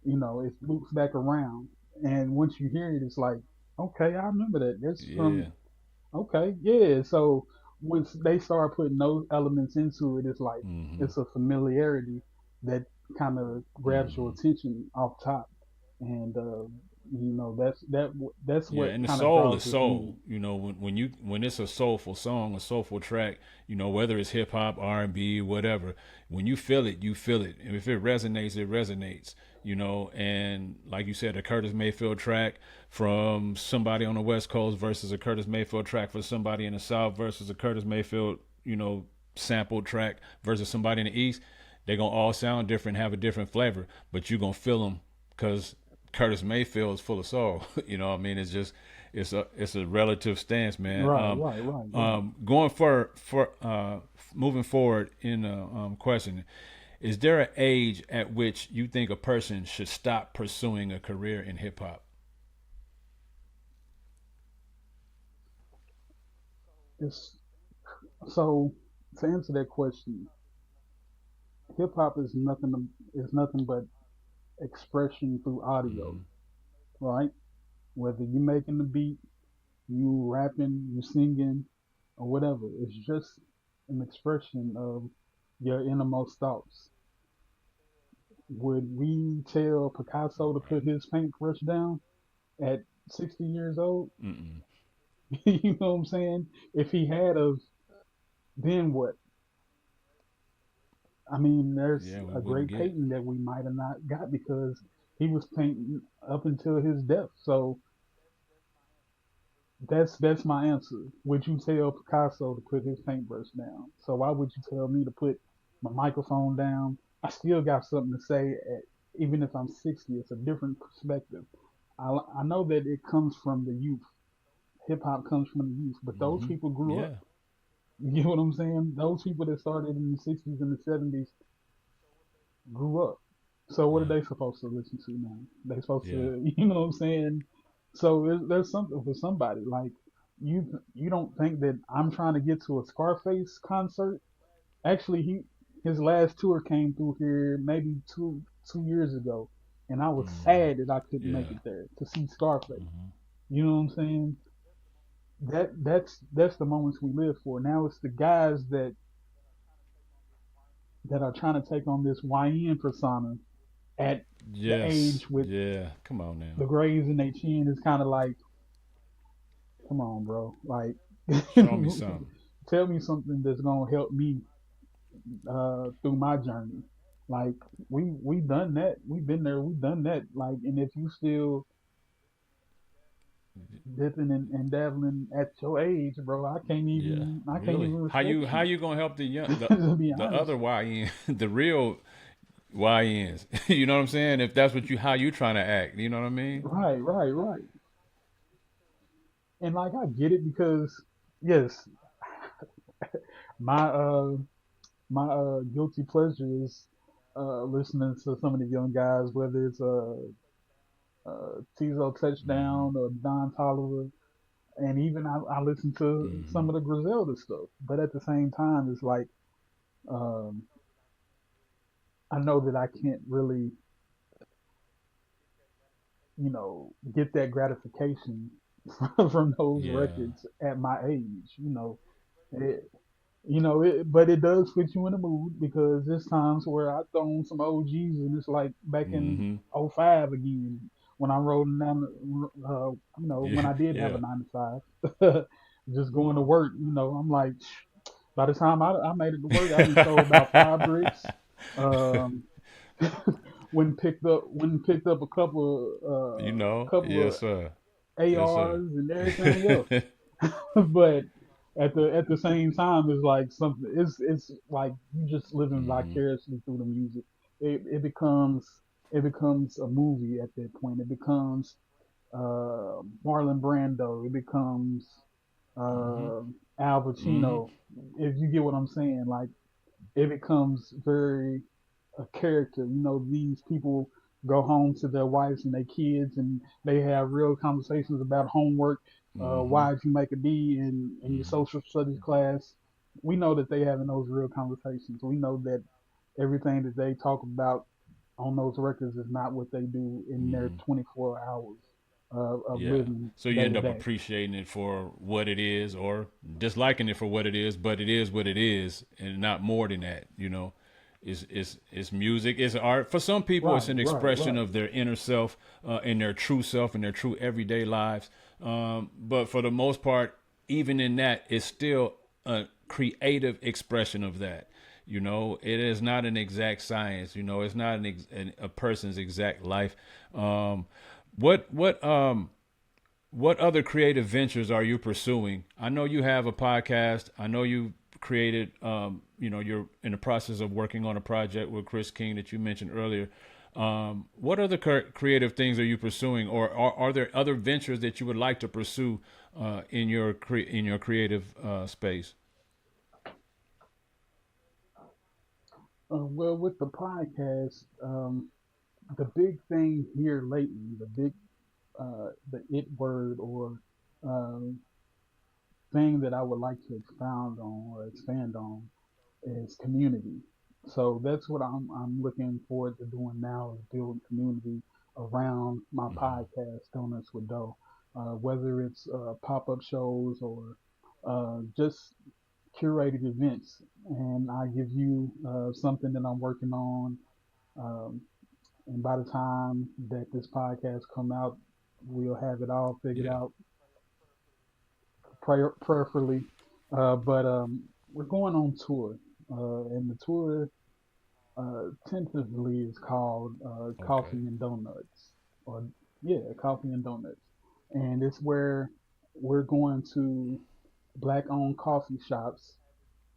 It loops back around, and once you hear it, it's like, okay, I remember that. That's from yeah, Okay, yeah. So once they start putting those elements into it, it's like mhm, it's a familiarity that kind of grabs your mhm. attention off top, and that's Yeah, what and the kind of soul draws is it to me. soul. When it's a soulful song, a soulful track, whether it's hip hop, R&B, whatever, when you feel it, you feel it. And if it resonates, it resonates. And like you said, a Curtis Mayfield track from somebody on the West Coast versus a Curtis Mayfield track for somebody in the South versus a Curtis Mayfield, sample track versus somebody in the East, they're gonna all sound different, have a different flavor, but you're gonna feel them because Curtis Mayfield is full of soul. What I mean? It's just it's a relative stance, man. Right, right, right, right. Going for moving forward in the question, is there an age at which you think a person should stop pursuing a career in hip hop? It's so to answer that question, hip hop is nothing but expression through audio, Mm-hmm. right? Whether you making the beat, you rapping, you singing, or whatever. It's just an expression of your innermost thoughts. Would we tell Picasso to Right. put his paintbrush down at 60 years old? Mm-mm. You know what I'm saying? If he had of, then what? I mean, there's Yeah, we a wouldn't great get. painting that we might have not got because he was painting up until his death. So that's my answer. Would you tell Picasso to put his paintbrush down? So why would you tell me to put my microphone down? I still got something to say, even if I'm 60. It's a different perspective. I know that it comes from the youth. Hip hop comes from the youth, but those Hmm. people grew up. Yeah. You know what I'm saying? Those people that started in the 60s and the 70s grew up. So what are Yeah. they supposed to listen to now? They supposed Yeah. to, you know what I'm saying? So there's something for somebody. Like you don't think that I'm trying to get to a Scarface concert? Actually, his last tour came through here maybe two years ago, and I was Hmm. sad that I couldn't make Yeah. it there to see Scarface. Hmm. You know what I'm saying? That's the moments we live for. Now it's the guys that are trying to take on this YN persona at the Yes. age with Yeah. Come on now. the grays in their chin. Is kind of like, come on, bro. Like, Show me something. tell me something that's gonna help me through my journey. Like, we done that. We've been there. We've done that. Like, and if you still dipping and dabbling at your age, bro, Yeah. I can't Really. even How respect you how you. you gonna help the young To be the honest. other YN the real YNs? You know what I'm saying? If that's what you how you trying to act, you know what I mean? Right, right, right. And like I get it because yes, my guilty pleasure is listening to some of the young guys, whether it's Tizo Hmm. Touchdown or Don Tolliver, and even I listen to some Hmm. of the Griselda stuff. But at the same time, it's like um, I know that I can't really, get that gratification from those Yeah. records at my age. But it does put you in a mood because there's times where I throw on some OGs and it's like back in Hmm. '05 again when I'm rolling down, when Yeah. I did have a Yeah. 9 to 5, just going to work. I'm like, by the time I made it to work, I done sold about 5 bricks. Um, when picked up a You know. couple Yes, sir. of Yes, sir. ARs and everything else. But at the same time, it's like something. It's like you just living Hmm. vicariously through the music. It becomes a movie at that point. It becomes Marlon Brando. It becomes Hmm. uh, Al Hmm. Pacino. If you get what I'm saying, like it becomes very a character. These people go home to their wives and their kids, and they have real conversations about homework. Hmm. Why did you make a D in your Hmm. social studies class? We know that they having those real conversations. We know that everything that they talk about on those records is not what they do in their Hmm. 24 hours of Yeah. living So you day end to up day. appreciating it for what it is, or disliking it for what it is, but it is what it is, and not more than that. It's music, it's art. For some people, it's Right, an right, expression right. of their inner self, and their true self, and their true everyday lives. But for the most part, even in that, it's still a creative expression of that. It is not an exact science. It's not a person's exact life. Um, what other creative ventures are you pursuing? I know you have a podcast. I know you created, you're in the process of working on a project with Chris King that you mentioned earlier. What other creative things are you pursuing, or are there other ventures that you would like to pursue in your creative space? Well, with the podcast, the big thing here lately, the it word or um, thing that I would like to expound on or expand on is community. So that's what I'm looking forward to doing now is building community around my Hmm. podcast, Donuts with Dough. Whether it's pop-up shows or just curated events, and I give you something that I'm working on. Um, and by the time that this podcast come out, we'll have it all figured Yeah. out, prayerfully. But we're going on tour, and the tour. tentatively is called Okay. Coffee and Donuts, or yeah, Coffee and Donuts, and it's where we're going to black-owned coffee shops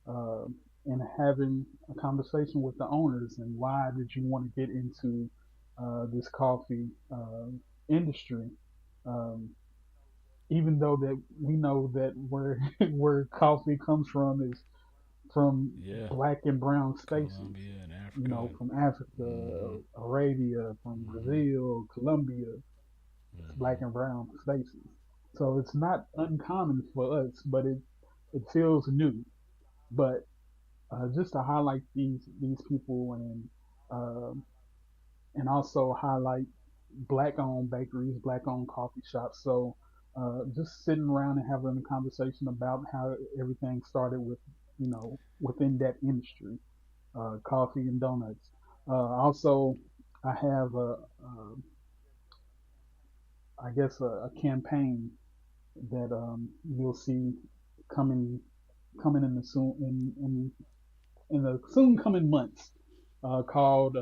uh, and having a conversation with the owners and why did you want to get into this coffee industry. Um, Even though that we know that where where coffee comes from is from Yeah. black and brown spaces, Colombia and you Africa. know, from Africa, Mm-hmm. Arabia, from Mm-hmm. Brazil, Colombia, it's black Mm-hmm. and brown spaces. So it's not uncommon for us, but it feels new. But just to highlight these people um and also highlight black owned bakeries, black owned coffee shops. So just sitting around and having a conversation about how everything started with within that industry, coffee and donuts. Also, I have I guess a campaign that you'll see coming coming in the soon in the soon coming months called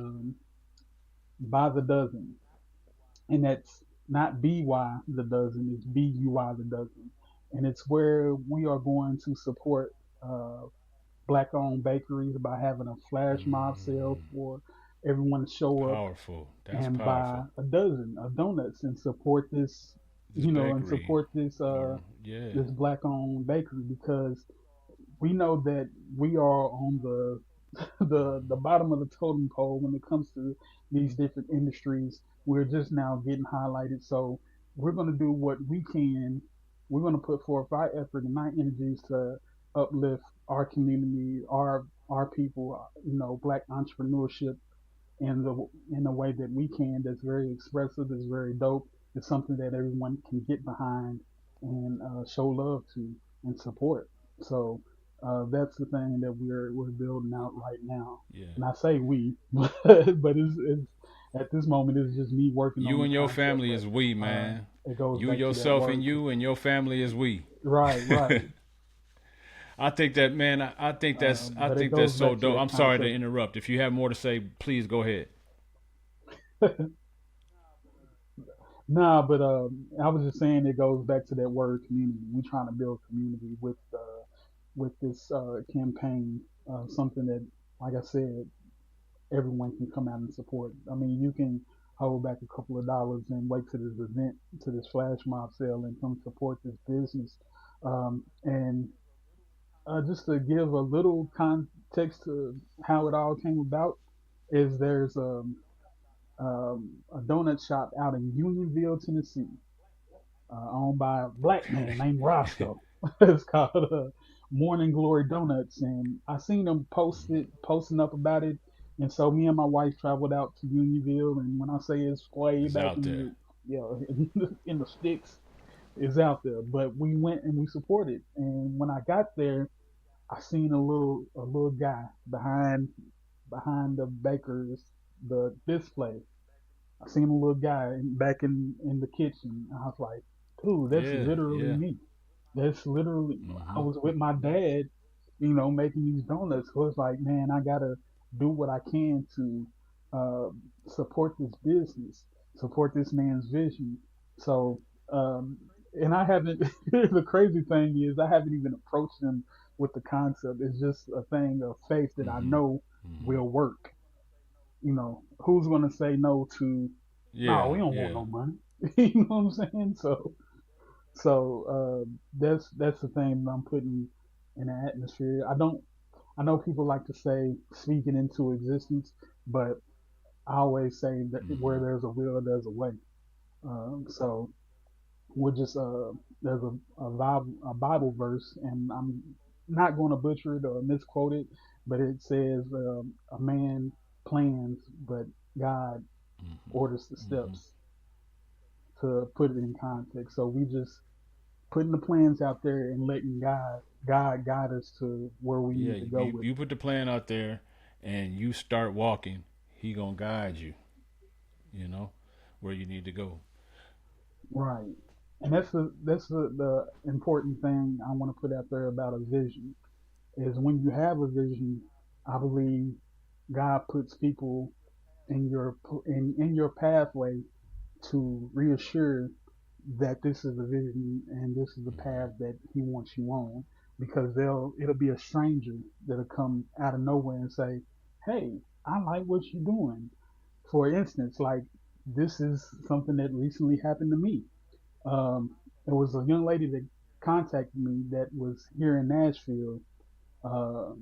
by the dozen, and that's not BY the dozen, it's BUY the dozen, and it's where we are going to support uh, black-owned bakeries by having a flash mob sale Mm. for everyone to show up Powerful. That's and buy powerful. a dozen of donuts and support this, This and bakery, support this or yeah, this black-owned bakery because we know that we are on the bottom of the totem pole when it comes to these different industries. We're just now getting highlighted, so we're going to do what we can. We're going to put forth our effort and our energies to uplift our community, our people, black entrepreneurship in the way that we can. That's very expressive. That's very dope. It's something that everyone can get behind and show love to and support. So that's the thing that we're building out right now. yeah. And I say we, but it's at this moment it's just me working on You the and your concept. family But is we, man. it goes You back to that yourself and word. you and your family is we. Right, right. I think that, man. I But it think that's goes so back to dope. that I'm sorry to concept. interrupt. If you have more to say, please go ahead. Nah, but I was just saying it goes back to that word community. We're trying to build community with this campaign, something that, like I said, everyone can come out and support. I mean, you can hold back a couple of dollars and wait to this event, to this flash mob sale, and come support this business. And just to give a little context to how it all came about, is there's a donut shop out in Unionville, Tennessee, owned by a black man named Roscoe. It's called Morning Glory Donuts, and I seen them posting up about it, and so me and my wife traveled out to Unionville, and when I say it's way It's back out in there. in the sticks, it's out there. But we went and we supported, and when I got there, I seen a little guy behind the baker's the display. I seen a little guy back in the kitchen. I was like, dude, that's Yeah, literally yeah. me. That's literally, I Mm-hmm. was with my dad, making these donuts. So it's like, man, I gotta do what I can to uh, support this business, support this man's vision. So, um, and I haven't, the crazy thing is, I haven't even approached him with the concept. It's just a thing of faith that I Mm-hmm. know Mm-hmm. will work. Who's going to say no to, no, Yeah, we don't want yeah. no money. You know what I'm saying? So that's the thing that I'm putting in the atmosphere. I know people like to say speak it into existence, but I always say that where Mm-hmm. there's a will, there's a way. So we're just there's a Bible verse, and I'm not going to butcher it or misquote it, but it says a man plans, but God orders the Mm-hmm. steps, to put it in context. So we just putting the plans out there and letting God guide us to where we Yeah, need to go with you it. put the plan out there, and you start walking. He gonna guide you. You know where you need to go. Right. And that's the important thing I want to put out there about a vision is when you have a vision, I believe God puts people in your pathway to reassure that this is the vision and this is the path that He wants you on. Because it'll be a stranger that'll come out of nowhere and say, "Hey, I like what you're doing." For instance, like this is something that recently happened to me. There was a young lady that contacted me that was here in Nashville, uh,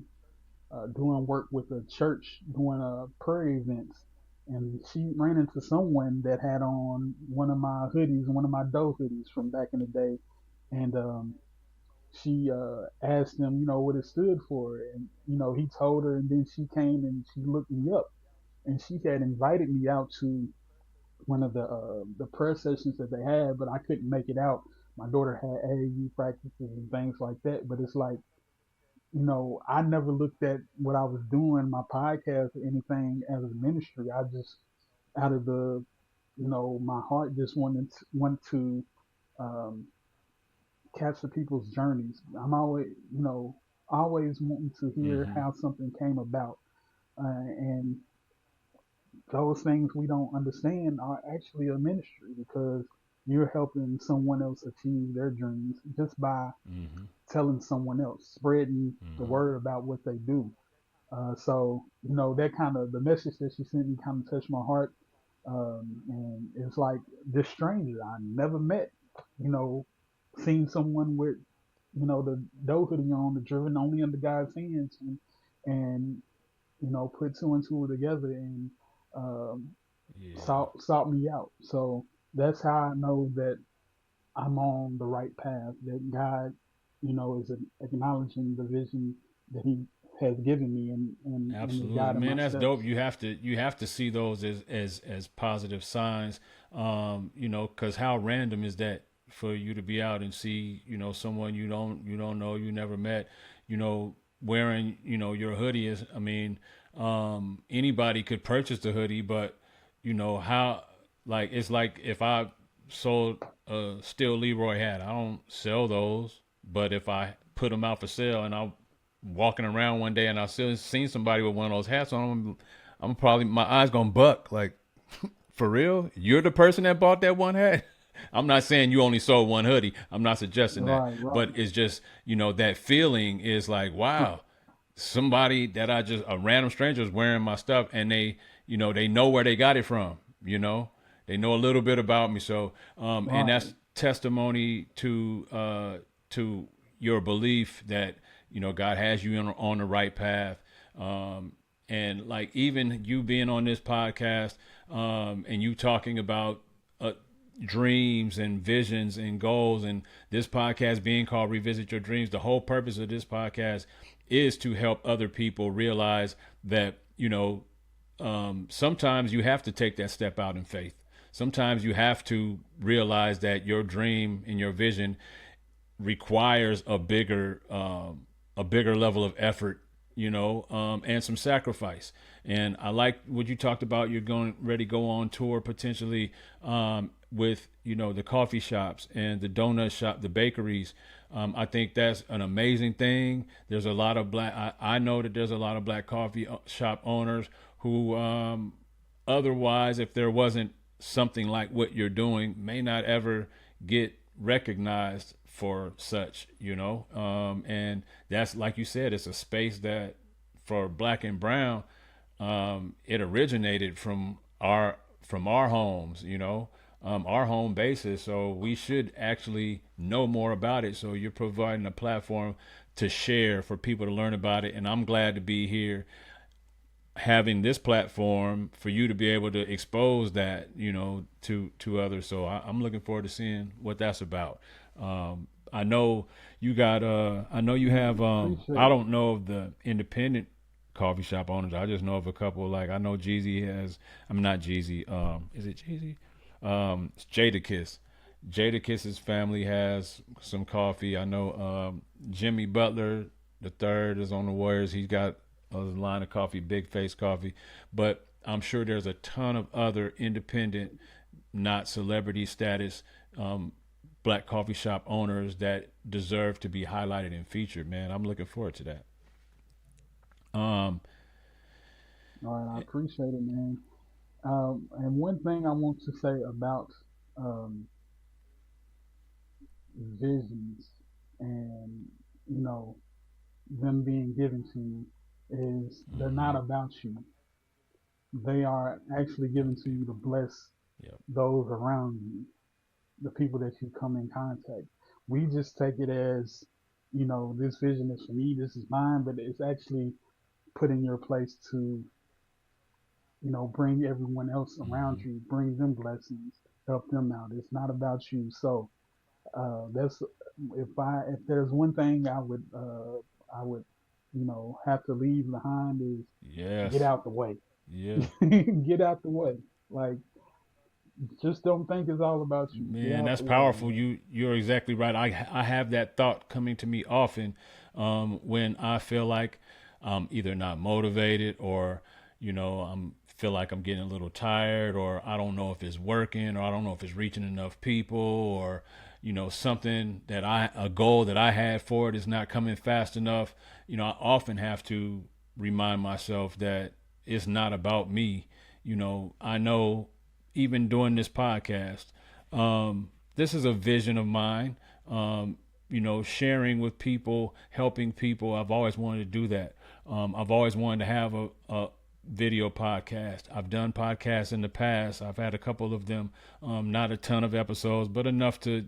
doing work with a church, doing prayer events, and she ran into someone that had on one of my hoodies, one of my dough hoodies from back in the day, and she asked him, what it stood for, and he told her, and then she came and she looked me up, and she had invited me out to one of the prayer sessions that they had, but I couldn't make it out. My daughter had AAU practices and things like that, but it's like, I never looked at what I was doing, my podcast or anything as a ministry. I just, out of my heart just want to um, capture people's journeys. I'm always wanting to hear Mm-hmm. how something came about. And those things we don't understand are actually a ministry because you're helping someone else achieve their dreams just by Mm-hmm. telling someone else, spreading the Mm-hmm. word about what they do. So, that kind of the message that she sent me kind of touched my heart. And it's like this stranger I never met, you know, seen someone with, the dough hoodie on, the driven only under God's hands, and put two and two together and um, Yeah. sought me out. So that's how I know that I'm on the right path. That God, is acknowledging the vision that He has given me and is Absolutely, guiding man. my That's dope. steps. You have to see those as positive signs. Because how random is that for you to be out and see, someone you don't know, you never met, wearing, your hoodie is. I mean, anybody could purchase the hoodie, but how, like, it's like if I sold a Still Leroy hat. I don't sell those, but if I put them out for sale and I walking around one day and I still seen somebody with one of those hats on, I'm probably, my eyes gonna buck. Like, for real, you're the person that bought that one hat. I'm not saying you only sold one hoodie. I'm not suggesting that, Right, but right. it's just, that feeling is like, wow, somebody that a random stranger is wearing my stuff, and they know where they got it from. They know a little bit about me. So, and Right. that's testimony to your belief that God has you on the right path. And like, even you being on this podcast, and you talking about uh, dreams and visions and goals, and this podcast being called Revisit Your Dreams, the whole purpose of this podcast is to help other people realize that sometimes you have to take that step out in faith. Sometimes you have to realize that your dream and your vision requires a bigger level of effort, and some sacrifice. And I like what you talked about. You're going ready to go on tour potentially, with the coffee shops and the donut shop, the bakeries. I think that's an amazing thing. There's a lot of I know that there's a lot of black coffee shop owners who, otherwise, if there wasn't something like what you're doing, may not ever get recognized for such, and that's, like you said, it's a space that, for black and brown, it originated from our homes, our home bases. So we should actually know more about it. So you're providing a platform to share, for people to learn about it, and I'm glad to be here having this platform for you to be able to expose that, to others. So I'm looking forward to seeing what that's about. I know I know you have, Appreciate I it. don't know of the independent coffee shop owners. I just know of a couple. Like, I know Jeezy has, I'm not Jeezy. Is it Jeezy? It's Jadakiss. Jadakiss's family has some coffee. I know, Jimmy Butler the third is on the Warriors. He's got a line of coffee, Big Face Coffee. But I'm sure there's a ton of other independent, not celebrity status, black coffee shop owners that deserve to be highlighted and featured. Man, I'm looking forward to that. Um, All right, I appreciate it, man. And one thing I want to say about um, visions and you know them being given to you is they're not Mm-hmm. about you. They are actually Other given to you people. to bless Yep. those around you, the people that you come in contact. We just take it as, this vision is for me, this is mine, but it's actually put in your place to, bring everyone else around Mm-hmm. you, bring them blessings, help them out. It's not about you. So that's if there's one thing I would have to leave behind is get Yes. out the way. Yeah. Get out the way. Like just don't think it's all about you. Get Man, out that's the way, powerful. man. You're exactly right. I have that thought coming to me often when I feel like I'm either not motivated or I'm feel like I'm getting a little tired, or I don't know if it's working, or I don't know if it's reaching enough people, or something that a goal that I had for it is not coming fast enough. I often have to remind myself that it's not about me. I know even doing this podcast, this is a vision of mine. Sharing with people, helping people. I've always wanted to do that. I've always wanted to have a video podcast. I've done podcasts in the past. I've had a couple of them, not a ton of episodes, but enough to,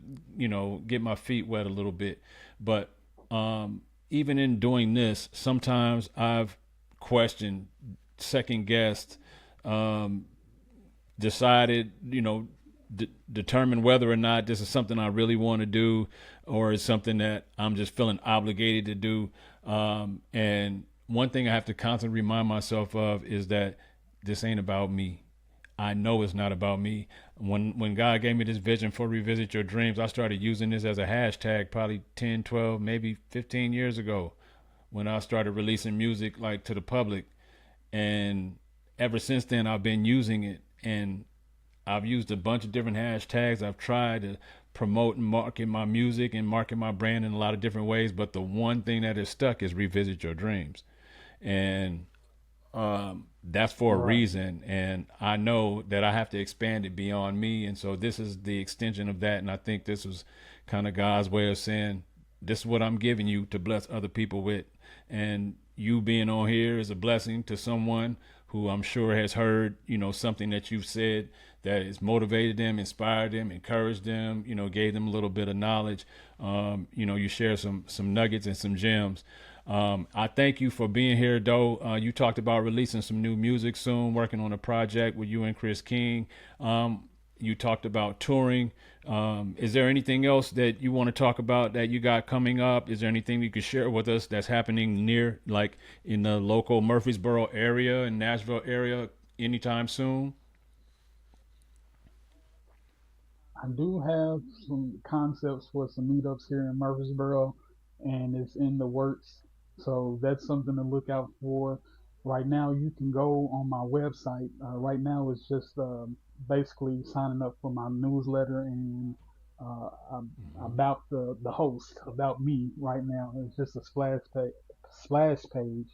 get my feet wet a little bit. But even in doing this, sometimes I've questioned, second guessed, um, decided, determine whether or not this is something I really want to do, or is something that I'm just feeling obligated to do. And one thing I have to constantly remind myself of is that this ain't about me. I know it's not about me. When God gave me this vision for Revisit Your Dreams, I started using this as a hashtag probably 10, 12, maybe 15 years ago when I started releasing music like to the public. And ever since then, I've been using it. And I've used a bunch of different hashtags. I've tried to promote and market my music and market my brand in a lot of different ways. But the one thing that is stuck is Revisit Your Dreams. And that's for a Right. reason. And I know that I have to expand it beyond me. And so this is the extension of that. And I think this was kind of God's way of saying, this is what I'm giving you to bless other people with. And you being on here is a blessing to someone who I'm sure has heard, something that you've said that has motivated them, inspired them, encouraged them, gave them a little bit of knowledge. You share some nuggets and some gems. I thank you for being here, though. You talked about releasing some new music soon, working on a project with you and Chris King. You talked about touring. Is there anything else that you want to talk about that you got coming up? Is there anything you could share with us that's happening near, like in the local Murfreesboro area and Nashville area anytime soon? I do have some concepts for some meetups here in Murfreesboro, and it's in the works. So that's something to look out for. Right now, you can go on my website. Right now, it's just basically signing up for my newsletter and Mm-hmm. about the host, about me. Right now, it's just a splash page.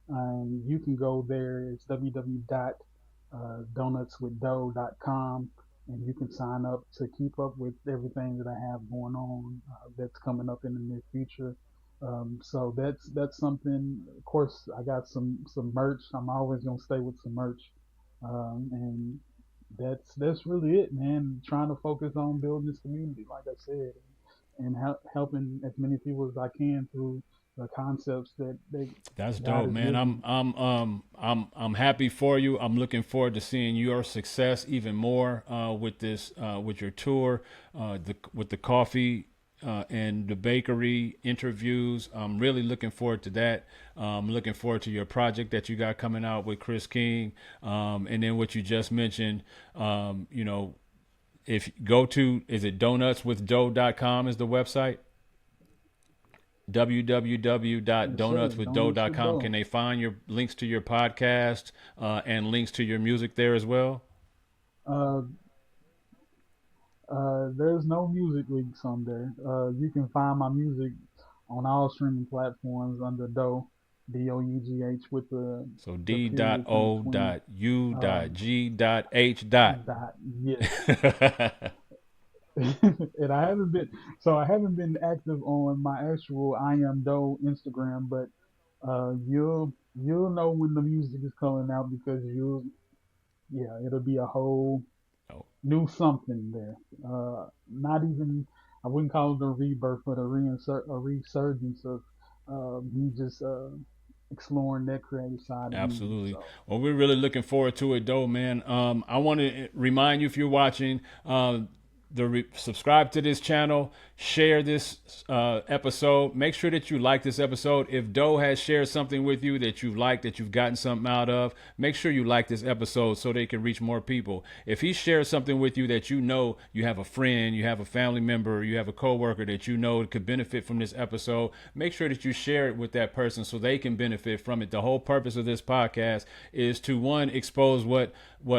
You can go there. It's www.donutswithdough.com, and you can sign up to keep up with everything that I have going on that's coming up in the near future. So that's something. Of course, I got some merch. I'm always gonna stay with some merch, and that's really it, man. Trying to focus on building this community, like I said, and helping as many people as I can through the concepts that That's God dope, has man. given me. I'm happy for you. I'm looking forward to seeing your success even more with this with your tour, with the coffee and the bakery interviews. I'm really looking forward to that. I'm looking forward to your project that you got coming out with Chris King, and then what you just mentioned. If go to, is it donutswithdough.com is the website? Yes, sir. Donuts with www.donutswithdough.com. dough. Can they find your links to your podcast and links to your music there as well? Uh, there's no music leaks on there. You can find my music on all streaming platforms under Doe. D.O.U.G.H with So the periods in between. Um, D.O.U.G.H. yes. And I haven't been active on my actual I am Doe Instagram, but you'll know when the music is coming out because it'll be a whole Oh, new something there. Not even, I wouldn't call it a rebirth, but a resurgence of me just exploring that creative side of music. absolutely. So Well, we're really looking forward to it, though, man. I want to remind you, if you're watching, subscribe to this channel, share this episode. Make sure that you like this episode. If Doe has shared something with you that you've liked, that you've gotten something out of, make sure you like this episode so they can reach more people. If he shares something with you that you know, you have a friend, you have a family member, you have a coworker that you know could benefit from this episode, make sure that you share it with that person so they can benefit from it. The whole purpose of this podcast is to, one, expose what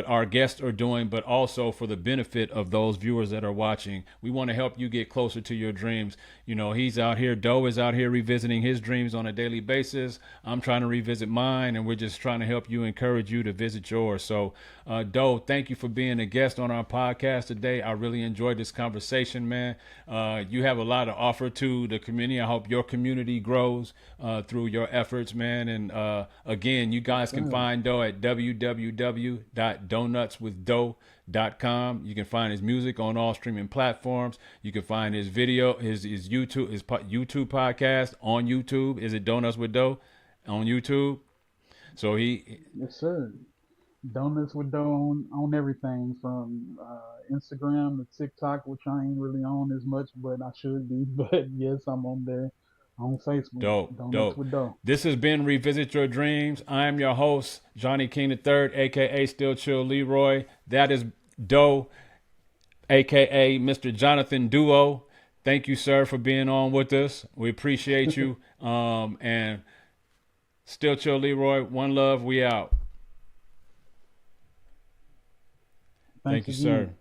our guests are doing, but also for the benefit of those viewers that are watching. We want to help you get closer to your dreams. You know, he's out here, Doe is out here revisiting his dreams on a daily basis. I'm trying to revisit mine, and we're just trying to help you, encourage you to visit yours. So, Doe, thank you for being a guest on our podcast today. I really enjoyed this conversation, man. You have a lot to offer to the community. I hope your community grows through your efforts, man. And again, you guys can find Doe at www.donutswithdoe.com. You can find his music on all streaming platforms. You can find his video, his YouTube podcast on YouTube. Is it Donuts with Doe on YouTube? So yes, sir. Donuts with Doe on everything from Instagram to TikTok, which I ain't really on as much, but I should be. But yes, I'm on there. On Facebook, dope, Donuts dope. with Doe. This has been Revisit Your Dreams. I am your host, Johnny King III, aka Still Chill Leroy. That is Doe, aka Mr. Jonathan Duo. Thank you, sir, for being on with us. We appreciate you. And Still Chill Leroy, one love, we out. Thanks Thank you, sir. again.